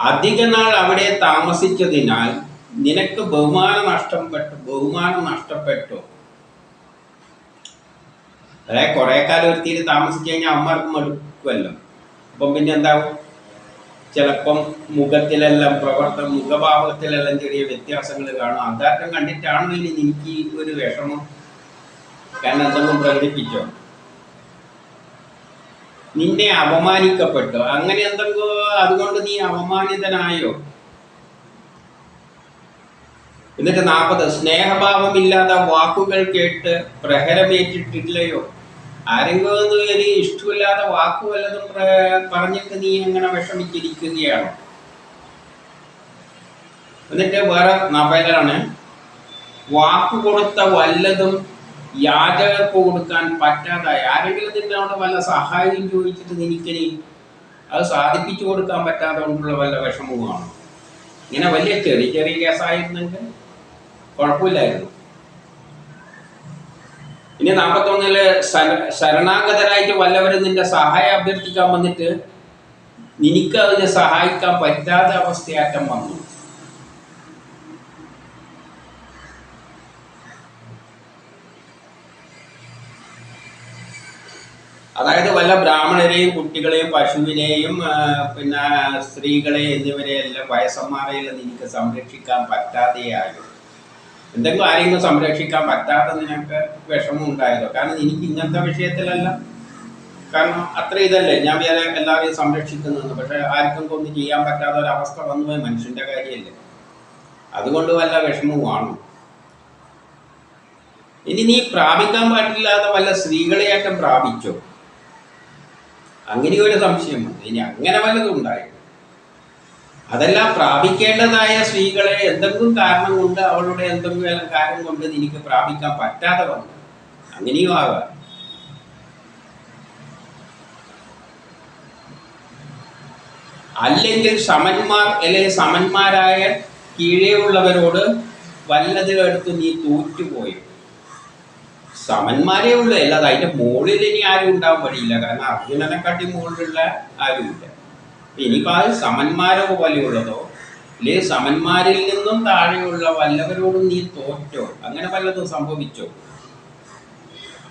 അധിക നാൾ അവിടെ താമസിച്ചതിനാൽ നിനക്ക് ബഹുമാനം നഷ്ടപ്പെട്ടോ? അതായത് കുറെ കാലം ഒരുത്തിയിൽ താമസിച്ചു കഴിഞ്ഞാൽ അമ്മമാർക്ക് മടുക്കുമല്ലോ. അപ്പം പിന്നെ എന്താവും? ചിലപ്പം മുഖത്തിലെല്ലാം മുഖഭാവത്തിലെല്ലാം ചെറിയ വ്യത്യാസങ്ങൾ കാണും. അതാറ്റം കണ്ടിട്ടാണ് ഇനി എനിക്ക് ഒരു വിഷമം, കാരണം എന്തെങ്കിലും പ്രകടിപ്പിച്ചോ, നിന്നെ അപമാനിക്കപ്പെട്ടോ, അങ്ങനെ എന്തെങ്കിലും, അതുകൊണ്ട് നീ അപമാനിതനായോ? എന്നിട്ട് 40 സ്നേഹഭാവമില്ലാതെ വാക്കുകൾ കേട്ട് പ്രഹരമേറ്റിട്ടില്ലയോ. ആരെങ്കിലും ഒരു ഇഷ്ടമില്ലാത്ത വാക്കു വല്ലതും പറഞ്ഞിട്ട് നീ എങ്ങനെ വിഷമിച്ചിരിക്കുകയാണോ. എന്നിട്ട് വേറെ 40 വാക്കു കൊടുത്ത വല്ലതും യാചകർക്ക് കൊടുക്കാൻ പറ്റാതായി. ആരെങ്കിലും നിന്നോട് വല്ല സഹായം ചോദിച്ചിട്ട് നിനക്കിനി അത് സാധിപ്പിച്ചു കൊടുക്കാൻ പറ്റാതെ കൊണ്ടുള്ള വല്ല വിഷമവുമാണ്. ഇങ്ങനെ വലിയ ചെറിയ ചെറിയ കേസായിരുന്നെങ്കിൽ കുഴപ്പമില്ലായിരുന്നു. ഇനി 41 ശരണാഗതരായിട്ട് വല്ലവരും നിന്റെ സഹായം അഭ്യർത്ഥിക്കാൻ വന്നിട്ട് നിനക്ക് അതിനെ സഹായിക്കാൻ പറ്റാത്ത അവസ്ഥയാറ്റം വന്നു. അതായത് വല്ല ബ്രാഹ്മണരെയും കുട്ടികളെയും പശുവിനെയും പിന്നെ സ്ത്രീകളെയും എന്നിവരെയെല്ലാം വയസ്സന്മാരെയെല്ലാം നിനക്ക് സംരക്ഷിക്കാൻ പറ്റാതെയായോ. എന്തെങ്കിലും ആരെങ്കിലും സംരക്ഷിക്കാൻ പറ്റാതെ നിനക്ക് വിഷമം ഉണ്ടായതോ. കാരണം എനിക്ക് ഇങ്ങനത്തെ വിഷയത്തിലല്ല, കാരണം അത്ര ഇതല്ലേ ഞാൻ വേറെ എല്ലാവരെയും സംരക്ഷിക്കുന്നതെന്ന്. പക്ഷെ ആർക്കും ഒന്നും ചെയ്യാൻ പറ്റാത്ത ഒരവസ്ഥ വന്നുപോയി, മനുഷ്യന്റെ കാര്യമല്ലേ. അതുകൊണ്ട് വല്ല വിഷമവുമാണ്. ഇനി നീ പ്രാപിക്കാൻ പാടില്ലാത്ത വല്ല സ്ത്രീകളെയായിട്ടും പ്രാപിച്ചോ, അങ്ങനെ ഒരു സംശയം വന്നു. ഇനി അങ്ങനെ വല്ലതും ഉണ്ടായി, അതെല്ലാം പ്രാപിക്കേണ്ടതായ സ്ത്രീകളെ എന്തെങ്കിലും കാരണം കൊണ്ട് അവളുടെ എന്തെങ്കിലും കാര്യം കൊണ്ട് നിനക്ക് പ്രാപിക്കാൻ പറ്റാതെ വന്നു, അങ്ങനെയും ആകാം. അല്ലെങ്കിൽ സമന്മാർ അല്ലെങ്കിൽ സമന്മാരായ കീഴേ ഉള്ളവരോട് വല്ലതിലെടുത്ത് നീ തോറ്റുപോയോ. സമന്മാരേ ഉള്ളൂ, അല്ലാതെ അതിൻ്റെ മുകളിൽ ഇനി ആരും ഉണ്ടാവാൻ വഴിയില്ല. കാരണം അർജുനനെക്കാട്ടി മുകളിലുള്ള ആരുമില്ല. ഇനിയിപ്പോൾ അത് സമന്മാരോ പോലെയുള്ളതോ അല്ലെങ്കിൽ സമന്മാരിൽ നിന്നും താഴെയുള്ള വല്ലവരോടും നീ തോറ്റോ, അങ്ങനെ വല്ലതും സംഭവിച്ചോ.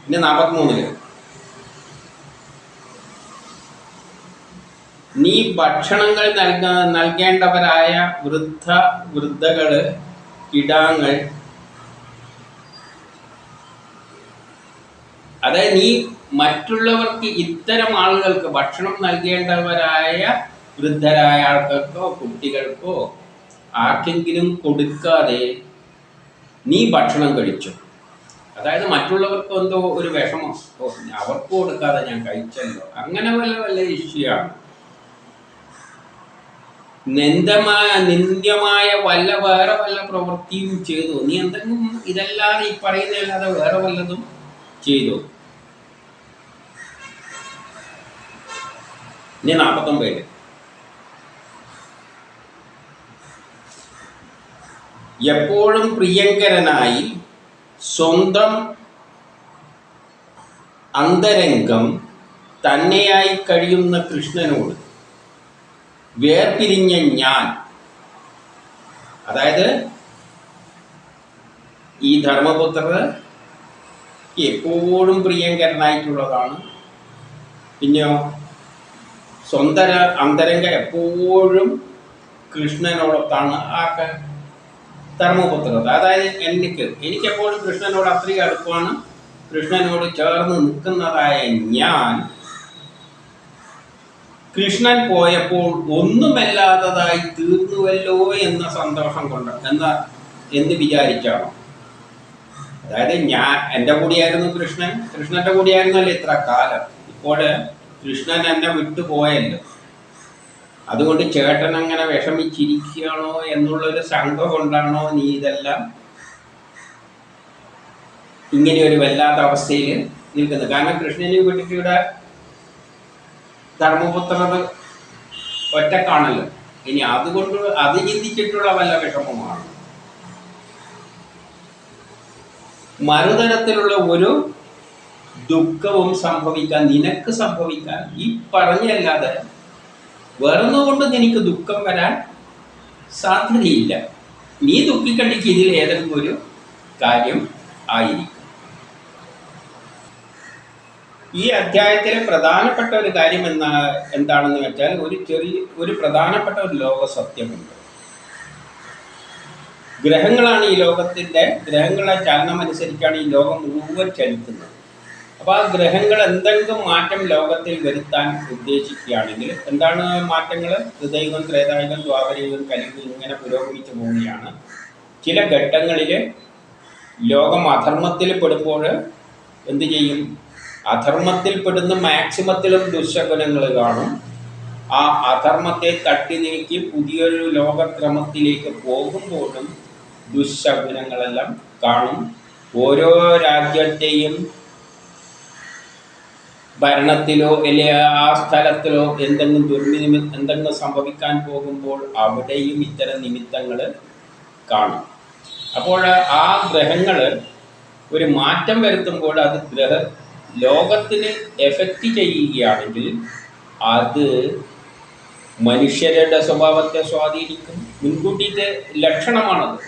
പിന്നെ 43 നീ ഭക്ഷണങ്ങൾ നൽകേണ്ടവരായ വൃദ്ധകള് കിടാങ്ങൾ, അതായത് നീ മറ്റുള്ളവർക്ക് ഇത്തരം ആളുകൾക്ക് ഭക്ഷണം നൽകേണ്ടവരായ വൃദ്ധരായ ആൾക്കാർക്കോ കുട്ടികൾക്കോ ആർക്കെങ്കിലും കൊടുക്കാതെ നീ ഭക്ഷണം കഴിച്ചു. അതായത് മറ്റുള്ളവർക്ക് എന്തോ ഒരു വിഷമം, അവർക്ക് കൊടുക്കാതെ ഞാൻ കഴിച്ചല്ലോ, അങ്ങനെ വല്ല ഇഷ്യൂയാണ്. നിന്ദ്യമായ വേറെ വല്ല പ്രവൃത്തിയും ചെയ്തു നീ, എന്തെങ്കിലും ഇതല്ലാതെ ഈ പറയുന്നതല്ലാതെ വേറെ വല്ലതും ചെയ്തു. ഇനി 49 എപ്പോഴും പ്രിയങ്കരനായി സ്വന്തം അന്തരംഗം തന്നെയായി കഴിയുന്ന കൃഷ്ണനോട് വേർപിരിഞ്ഞ ഞാൻ, അതായത് ഈ ധർമ്മപുത്രർ എപ്പോഴും പ്രിയങ്കരനായിട്ടുള്ളതാണ്. പിന്നെയോ സ്വന്തം അന്തരംഗ എപ്പോഴും കൃഷ്ണനോടൊത്താണ്. ആർക്ക്? ധർമ്മപുത്രർ. അതായത് എനിക്കെപ്പോഴും കൃഷ്ണനോട് അത്രയും അടുപ്പാണ്. കൃഷ്ണനോട് ചേർന്ന് നിൽക്കുന്നതായ ഞാൻ കൃഷ്ണൻ പോയപ്പോൾ ഒന്നുമല്ലാത്തതായി തീർന്നുവല്ലോ എന്ന സന്തോഷം കൊണ്ട് എന്ന് വിചാരിച്ചാണ്. അതായത് എൻ്റെ കൂടെയായിരുന്നു കൃഷ്ണൻ്റെ കൂടെയായിരുന്നല്ലോ ഇത്ര കാലം. ഇപ്പോൾ കൃഷ്ണൻ എന്നെ വിട്ടുപോയല്ലോ, അതുകൊണ്ട് ചേട്ടൻ അങ്ങനെ വിഷമിച്ചിരിക്കുകയാണോ എന്നുള്ളൊരു ശങ്ക കൊണ്ടാണോ നീ ഇതെല്ലാം ഇങ്ങനെ ഒരു വല്ലാത്ത അവസ്ഥയിൽ നിൽക്കുന്നത്. കാരണം കൃഷ്ണനെ വിട്ടിട്ട് ഇവിടെ ധർമ്മപുത്രർ ഒറ്റക്കാണല്ലോ. ഇനി അതുകൊണ്ട് അത് ചിന്തിച്ചിട്ടുള്ള വല്ല വിഷമമാണ്. മറുതരത്തിലുള്ള ഒരു ദുഃഖവും നിനക്ക് സംഭവിക്കാൻ ഈ പറഞ്ഞല്ലാതെ വേറൊന്നുകൊണ്ട് നിനക്ക് ദുഃഖം വരാൻ സാധ്യതയില്ല. നീ ദുഃഖിക്കണ്ടിക്ക് ഇതിൽ ഏതെങ്കിലും ഒരു കാര്യം ആയിരിക്കും. ഈ അധ്യായത്തിലെ പ്രധാനപ്പെട്ട ഒരു കാര്യം എന്താണെന്ന് വെച്ചാൽ ഒരു പ്രധാനപ്പെട്ട ഒരു ലോക സത്യമുണ്ട്. ഗ്രഹങ്ങളാണ് ഈ ഗ്രഹങ്ങളുടെ ചലനം അനുസരിച്ചാണ് ഈ ലോകം മുഴുവൻ ചലിക്കുന്നത്. അപ്പോൾ ആ ഗ്രഹങ്ങൾ എന്തെങ്കിലും മാറ്റം ലോകത്തിൽ വരുത്താൻ ഉദ്ദേശിക്കുകയാണെങ്കിൽ എന്താണ് മാറ്റങ്ങൾ? ഹൃദയുഗം, ത്രേതായുഗം, ദ്വാപരയുഗം, കലിയുഗം ഇങ്ങനെ പുരോഗമിച്ചു പോവുകയാണ്. ചില ഘട്ടങ്ങളിൽ ലോകം അധർമ്മത്തിൽ പെടുമ്പോൾ എന്തു ചെയ്യും? അധർമ്മത്തിൽ പെടുന്ന മാക്സിമത്തിലും ദുശകുനങ്ങൾ കാണും. ആ അധർമ്മത്തെ തട്ടി നീക്കി പുതിയൊരു ലോകക്രമത്തിലേക്ക് പോകുമ്പോഴും ദുശകുനങ്ങളെല്ലാം കാണും. ഓരോ രാജ്യത്തെയും ഭരണത്തിലോ അല്ലെങ്കിൽ ആ സ്ഥലത്തിലോ എന്തെങ്കിലും സംഭവിക്കാൻ പോകുമ്പോൾ അവിടെയും ഇത്തരം നിമിത്തങ്ങൾ കാണും. അപ്പോൾ ആ ഗ്രഹങ്ങൾ ഒരു മാറ്റം വരുത്തുമ്പോൾ അത് ലോകത്തിന് എഫക്റ്റ് ചെയ്യുകയാണെങ്കിൽ അത് മനുഷ്യരുടെ സ്വഭാവത്തെ സ്വാധീനിക്കും. മുൻകൂട്ടിയിട്ട് ലക്ഷണമാണത്.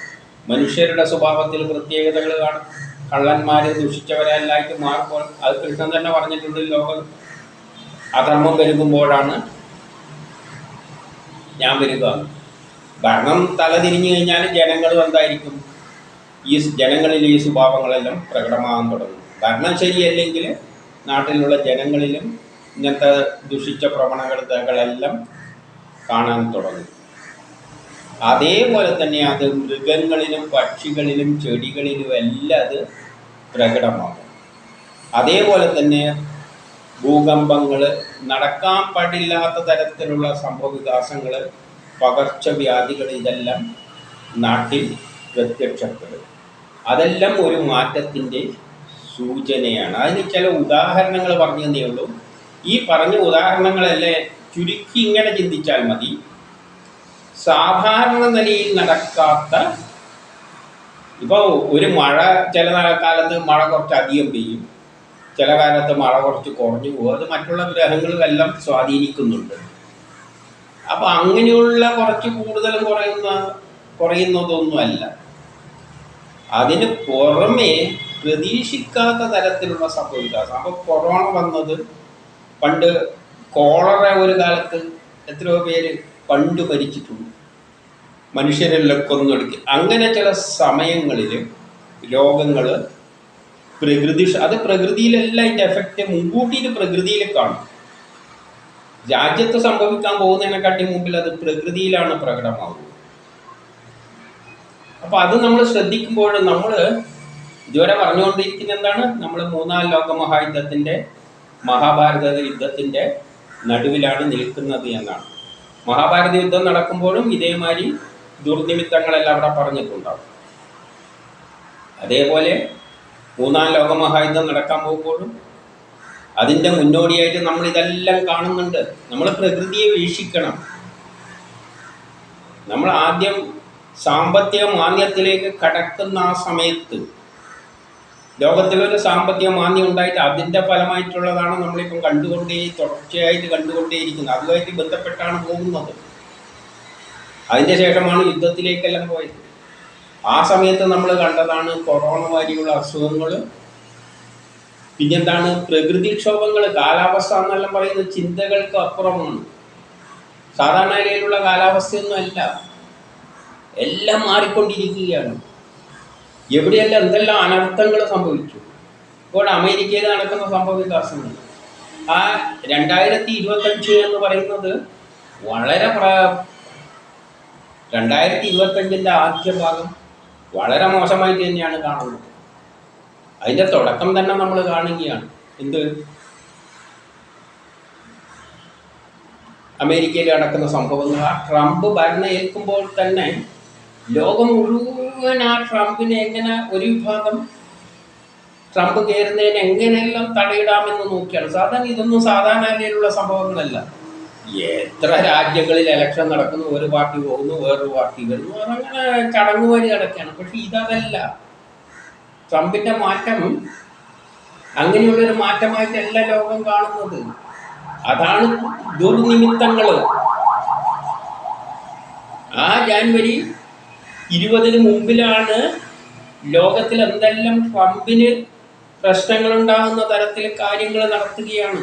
മനുഷ്യരുടെ സ്വഭാവത്തിൽ പ്രത്യേകതകൾ കാണും. കള്ളന്മാർ ദുഷിച്ചവരെല്ലായിട്ട് മാറുമ്പോൾ അത് കൃഷ്ണൻ തന്നെ പറഞ്ഞിട്ടുണ്ട്, ലോകം അധർമ്മം പെരുകുമ്പോഴാണ് ഞാൻ വരിക. ഭരണം തലതിരിഞ്ഞു കഴിഞ്ഞാൽ ജനങ്ങളും എന്തായിരിക്കും? ജനങ്ങളിൽ ഈ സ്വഭാവങ്ങളെല്ലാം പ്രകടമാകാൻ തുടങ്ങും. ഭരണം ശരിയല്ലെങ്കിൽ നാട്ടിലുള്ള ജനങ്ങളിലും ഇങ്ങനത്തെ ദുഷിച്ച പ്രവണതകളെല്ലാം കാണാൻ തുടങ്ങും. അതേപോലെ തന്നെ അത് മൃഗങ്ങളിലും പക്ഷികളിലും ചെടികളിലും എല്ലാം അത് പ്രകടമാകും. അതേപോലെ തന്നെ ഭൂകമ്പങ്ങൾ, നടക്കാൻ പാടില്ലാത്ത തരത്തിലുള്ള സംഭവവികാസങ്ങൾ, പകർച്ചവ്യാധികൾ, ഇതെല്ലാം നാട്ടിൽ പ്രത്യക്ഷപ്പെടും. അതെല്ലാം ഒരു മാറ്റത്തിൻ്റെ സൂചനയാണ്. അതിന് ചില ഉദാഹരണങ്ങൾ പറഞ്ഞു തന്നേ ഉള്ളൂ. ഈ പറഞ്ഞ ഉദാഹരണങ്ങളെല്ലാം ചുരുക്കി ഇങ്ങനെ ചിന്തിച്ചാൽ മതി. സാധാരണ നിലയിൽ നടക്കാത്ത, ഇപ്പോൾ ഒരു മഴ ചില കാലത്ത് മഴ കുറച്ച് അധികം പെയ്യും, ചില കാലത്ത് മഴ കുറച്ച് കുറഞ്ഞു പോകും. അത് മറ്റുള്ള ഗ്രഹങ്ങളുമെല്ലാം സ്വാധീനിക്കുന്നുണ്ട്. അപ്പം അങ്ങനെയുള്ള കുറച്ച് കൂടുതലും കുറയുന്നതൊന്നുമല്ല. അതിന് പുറമേ പ്രതീക്ഷിക്കാത്ത തരത്തിലുള്ള സംഭവിക്കാതെ. അപ്പോൾ കൊറോണ വന്നത്, പണ്ട് കോളറ ഒരു കാലത്ത് എത്രയോ പേര് പണ്ട് മരിച്ചിട്ടുണ്ട്, മനുഷ്യരെല്ലാം കൊന്നൊടുക്കി. അങ്ങനെ ചില സമയങ്ങളിൽ രോഗങ്ങൾ അത് പ്രകൃതിയിലെല്ലാം അതിൻ്റെ എഫക്റ്റ് മുൻകൂട്ടിയിട്ട് പ്രകൃതിയിൽ കാണും. രാജ്യത്ത് സംഭവിക്കാൻ പോകുന്നതിനെക്കാട്ടി മുമ്പിൽ അത് പ്രകൃതിയിലാണ് പ്രകടമാകുന്നത്. അപ്പോൾ അത് നമ്മൾ ശ്രദ്ധിക്കുമ്പോൾ നമ്മൾ ഇതുവരെ പറഞ്ഞുകൊണ്ടിരിക്കുന്ന എന്താണ്? നമ്മൾ മൂന്നാം ലോകമഹായുദ്ധത്തിൻ്റെ, മഹാഭാരത യുദ്ധത്തിൻ്റെ നടുവിലാണ് നിൽക്കുന്നത് എന്നാണ്. മഹാഭാരത യുദ്ധം നടക്കുമ്പോഴും ഇതേമാതിരി ദുർനിമിത്തങ്ങളെല്ലാം അവിടെ പറഞ്ഞിട്ടുണ്ടാവും. അതേപോലെ മൂന്നാം ലോകമഹായുദ്ധം നടക്കാൻ പോകുമ്പോഴും അതിൻ്റെ മുന്നോടിയായിട്ട് നമ്മൾ ഇതെല്ലാം കാണുന്നുണ്ട്. നമ്മൾ പ്രകൃതിയെ വീക്ഷിക്കണം. നമ്മൾ ആദ്യം സാമ്പത്തിക മാന്ദ്യത്തിലേക്ക് കടക്കുന്ന ആ സമയത്ത് ലോകത്തിലൊരു സാമ്പത്തിക മാന്ദ്യം ഉണ്ടായിട്ട് അതിൻ്റെ ഫലമായിട്ടുള്ളതാണ് നമ്മളിപ്പം തുടർച്ചയായിട്ട് കണ്ടുകൊണ്ടേയിരിക്കുന്നത്. അതുമായിട്ട് ബന്ധപ്പെട്ടാണ് പോകുന്നത്. അതിൻ്റെ ശേഷമാണ് യുദ്ധത്തിലേക്കെല്ലാം പോയത്. ആ സമയത്ത് നമ്മൾ കണ്ടതാണ് കൊറോണ മാതിരിയുള്ള അസുഖങ്ങൾ. പിന്നെന്താണ്? പ്രകൃതിക്ഷോഭങ്ങൾ. കാലാവസ്ഥ എന്നെല്ലാം പറയുന്നത് ചിന്തകൾക്ക് അപ്പുറമാണ്. സാധാരണ നിലയിലുള്ള കാലാവസ്ഥയൊന്നും അല്ല. എല്ലാം മാറിക്കൊണ്ടിരിക്കുകയാണ്. എവിടെയെല്ലാം എന്തെല്ലാം അനർത്ഥങ്ങൾ സംഭവിച്ചു. ഇപ്പോൾ അമേരിക്കയിൽ നടക്കുന്ന സംഭവവികാസങ്ങൾ, ആ 2025 എന്ന് പറയുന്നത് വളരെ 2025 ആദ്യ ഭാഗം വളരെ മോശമായിട്ട് തന്നെയാണ് കാണുന്നത്. അതിൻ്റെ തുടക്കം തന്നെ നമ്മൾ കാണുകയാണ്. എന്ത്? അമേരിക്കയിൽ നടക്കുന്ന സംഭവങ്ങൾ. ആ ട്രംപ് ഭരണം ഏൽക്കുമ്പോൾ തന്നെ ലോകം മുഴുവൻ ആ ട്രംപിനെ എങ്ങനെ, ഒരു വിഭാഗം ട്രംപ് കയറുന്നതിന് എങ്ങനെയെല്ലാം തടയിടാമെന്ന് നോക്കിയാണ്. ഇതൊന്നും സാധാരണ നിലയിലുള്ള സംഭവങ്ങളല്ല. എത്ര രാജ്യങ്ങളിൽ ഇലക്ഷൻ നടക്കുന്നു, ഒരു പാർട്ടി പോകുന്നു, വേറൊരു പാർട്ടി വരുന്നു, അതങ്ങനെ ചടങ്ങ് വഴി നടക്കുകയാണ്. പക്ഷെ ഇതല്ല. ട്രംപിൻ്റെ മാറ്റം അങ്ങനെയുള്ളൊരു മാറ്റമായിട്ടല്ല ലോകം കാണുന്നത്. അതാണ് ദുർനിമിത്തങ്ങൾ. ആ ജാനുവരി 20 മുമ്പിലാണ് ലോകത്തിൽ എന്തെല്ലാം ട്രംപിന് പ്രശ്നങ്ങളുണ്ടാകുന്ന തരത്തിൽ കാര്യങ്ങൾ നടത്തുകയാണ്.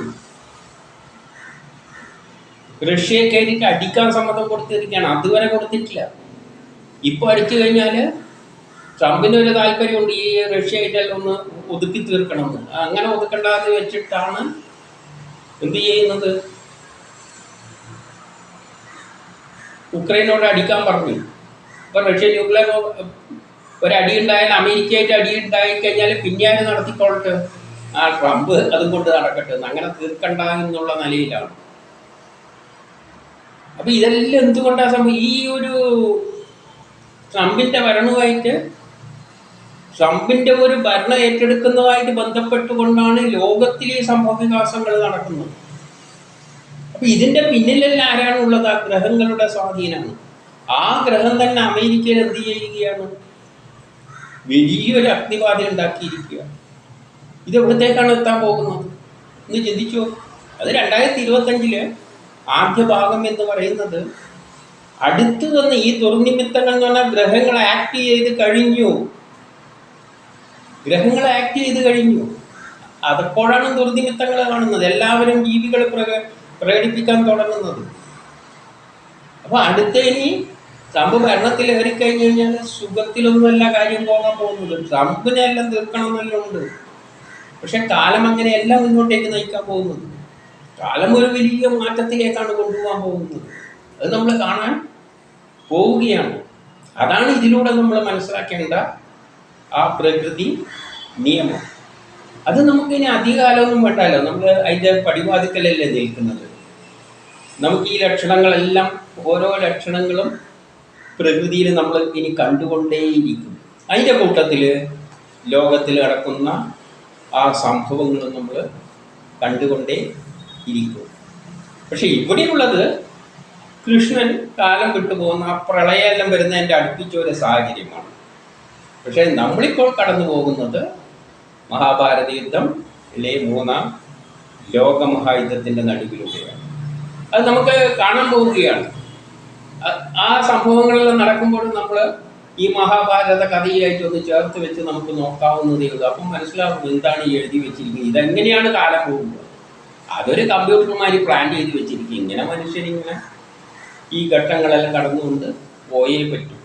റഷ്യയെ കയറിയിട്ട് അടിക്കാൻ സമ്മതം കൊടുത്തിരിക്കുകയാണ്. അതുവരെ കൊടുത്തിട്ടില്ല. ഇപ്പോൾ അടിച്ചു കഴിഞ്ഞാൽ ട്രംപിന് ഒരു താല്പര്യമുണ്ട് ഈ റഷ്യയായിട്ടെല്ലാം ഒന്ന് ഒതുക്കി തീർക്കണമെന്ന്. അങ്ങനെ ഒതുക്കേണ്ടത് വെച്ചിട്ടാണ് എന്ത് ചെയ്യുന്നത്? ഉക്രൈനോട് അടിക്കാൻ പറഞ്ഞു. ഇപ്പൊ റഷ്യ ന്യൂക്ലിയർ ഒരടി ഉണ്ടായാൽ അമേരിക്കയായിട്ട് അടി ഉണ്ടായി കഴിഞ്ഞാൽ പിന്നെ ആര് നടത്തിക്കൊള്ളട്ടെ? ആ ട്രംപ് അതും കൊണ്ട് നടക്കട്ടെ, അങ്ങനെ തീർക്കണ്ട എന്നുള്ള നിലയിലാണ്. അപ്പൊ ഇതെല്ലാം എന്തുകൊണ്ടാണ് സംഭവം? ഈ ഒരു ട്രംപിന്റെ ഭരണവുമായിട്ട്, ട്രംപിന്റെ ഒരു ഭരണം ഏറ്റെടുക്കുന്നതുമായിട്ട് ബന്ധപ്പെട്ടുകൊണ്ടാണ് ലോകത്തിലെ ഈ സംഭവ വികാസങ്ങൾ നടക്കുന്നത്. അപ്പൊ ഇതിന്റെ പിന്നിലെല്ലാം ആരാണുള്ളത്? ആ ഗ്രഹങ്ങളുടെ സ്വാധീനമാണ്. ആ ഗ്രഹം തന്നെ അമേരിക്കയിൽ എന്ത് ചെയ്യുകയാണ്? വലിയൊരു അഗ്നിബാധ ഉണ്ടാക്കിയിരിക്കുക. ഇത് എവിടത്തേക്കാണ് എത്താൻ പോകുന്നത് എന്ന് ചിന്തിച്ചു. അത് 2025 ആദ്യ ഭാഗം എന്ന് പറയുന്നത് അടുത്തു തന്നെ ഈ ദുർനിമിത്തങ്ങൾ എന്ന് പറഞ്ഞാൽ ഗ്രഹങ്ങൾ ആക്ട് ചെയ്ത് കഴിഞ്ഞു. ഗ്രഹങ്ങൾ ആക്ട് ചെയ്ത് കഴിഞ്ഞു. അതപ്പോഴാണ് ദുർനിമിത്തങ്ങൾ കാണുന്നത്, എല്ലാവരും ജീവികൾ പ്രകടിപ്പിക്കാൻ തുടങ്ങുന്നത്. അപ്പൊ അടുത്ത ഇനി ട്രംപ് ഭരണത്തിൽ കയറിക്കഴിഞ്ഞു കഴിഞ്ഞാൽ സുഖത്തിലൊന്നുമല്ല കാര്യം പോകാൻ പോകുന്നത്. ട്രംപിനെ എല്ലാം തീർക്കണമെന്നെല്ലാം ഉണ്ട്. പക്ഷെ കാലം അങ്ങനെയല്ല മുന്നോട്ടേക്ക് നയിക്കാൻ പോകുന്നത്. കാലം ഒരു വലിയ മാറ്റത്തിലേക്കാണ് കൊണ്ടുപോകാൻ പോകുന്നത്. അത് നമ്മൾ കാണാൻ പോവുകയാണ്. അതാണ് ഇതിലൂടെ നമ്മൾ മനസ്സിലാക്കേണ്ട ആ പ്രകൃതി നിയമം. അത് നമുക്കിനി അധികകാലമൊന്നും വേണ്ടല്ലോ. നമ്മൾ അതിൻ്റെ പടിവാതിക്കലല്ലേ നിൽക്കുന്നത്. നമുക്ക് ഈ ലക്ഷണങ്ങളെല്ലാം, ഓരോ ലക്ഷണങ്ങളും പ്രകൃതിയിൽ നമ്മൾ ഇനി കണ്ടുകൊണ്ടേയിരിക്കും. അതിൻ്റെ കൂട്ടത്തിൽ ലോകത്തിൽ നടക്കുന്ന ആ സംഭവങ്ങളും നമ്മൾ കണ്ടുകൊണ്ടേ ഇരിക്കും. പക്ഷെ ഇവിടെയുള്ളത് കൃഷ്ണൻ കാലം വിട്ടുപോകുന്ന ആ പ്രളയമെല്ലാം വരുന്നതിൻ്റെ അടുപ്പിച്ച ഒരു സാഹചര്യമാണ്. പക്ഷെ നമ്മളിപ്പോൾ കടന്നു പോകുന്നത് മഹാഭാരത യുദ്ധം അല്ലെ 3ാം ലോകമഹായുദ്ധത്തിൻ്റെ നടുവിലൂടെയാണ്. അത് നമുക്ക് കാണാൻ പോവുകയാണ്. ആ സംഭവങ്ങളെല്ലാം നടക്കുമ്പോൾ നമ്മൾ ഈ മഹാഭാരത കഥയായിട്ട് ഒന്ന് ചേർത്ത് വെച്ച് നമുക്ക് നോക്കാവുന്നതേ ഉള്ളൂ. അപ്പം മനസ്സിലാവും എന്താണ് ഈ എഴുതി വെച്ചിരിക്കുന്നത്, ഇതെങ്ങനെയാണ് കാലം പോകുന്നത്. അതൊരു കമ്പ്യൂട്ടർമാര് പ്ലാൻ ചെയ്ത് വെച്ചിരിക്കും. ഇങ്ങനെ മനുഷ്യരിങ്ങനെ ഈ ഘട്ടങ്ങളെല്ലാം കടന്നുകൊണ്ട് പോയേ പറ്റും.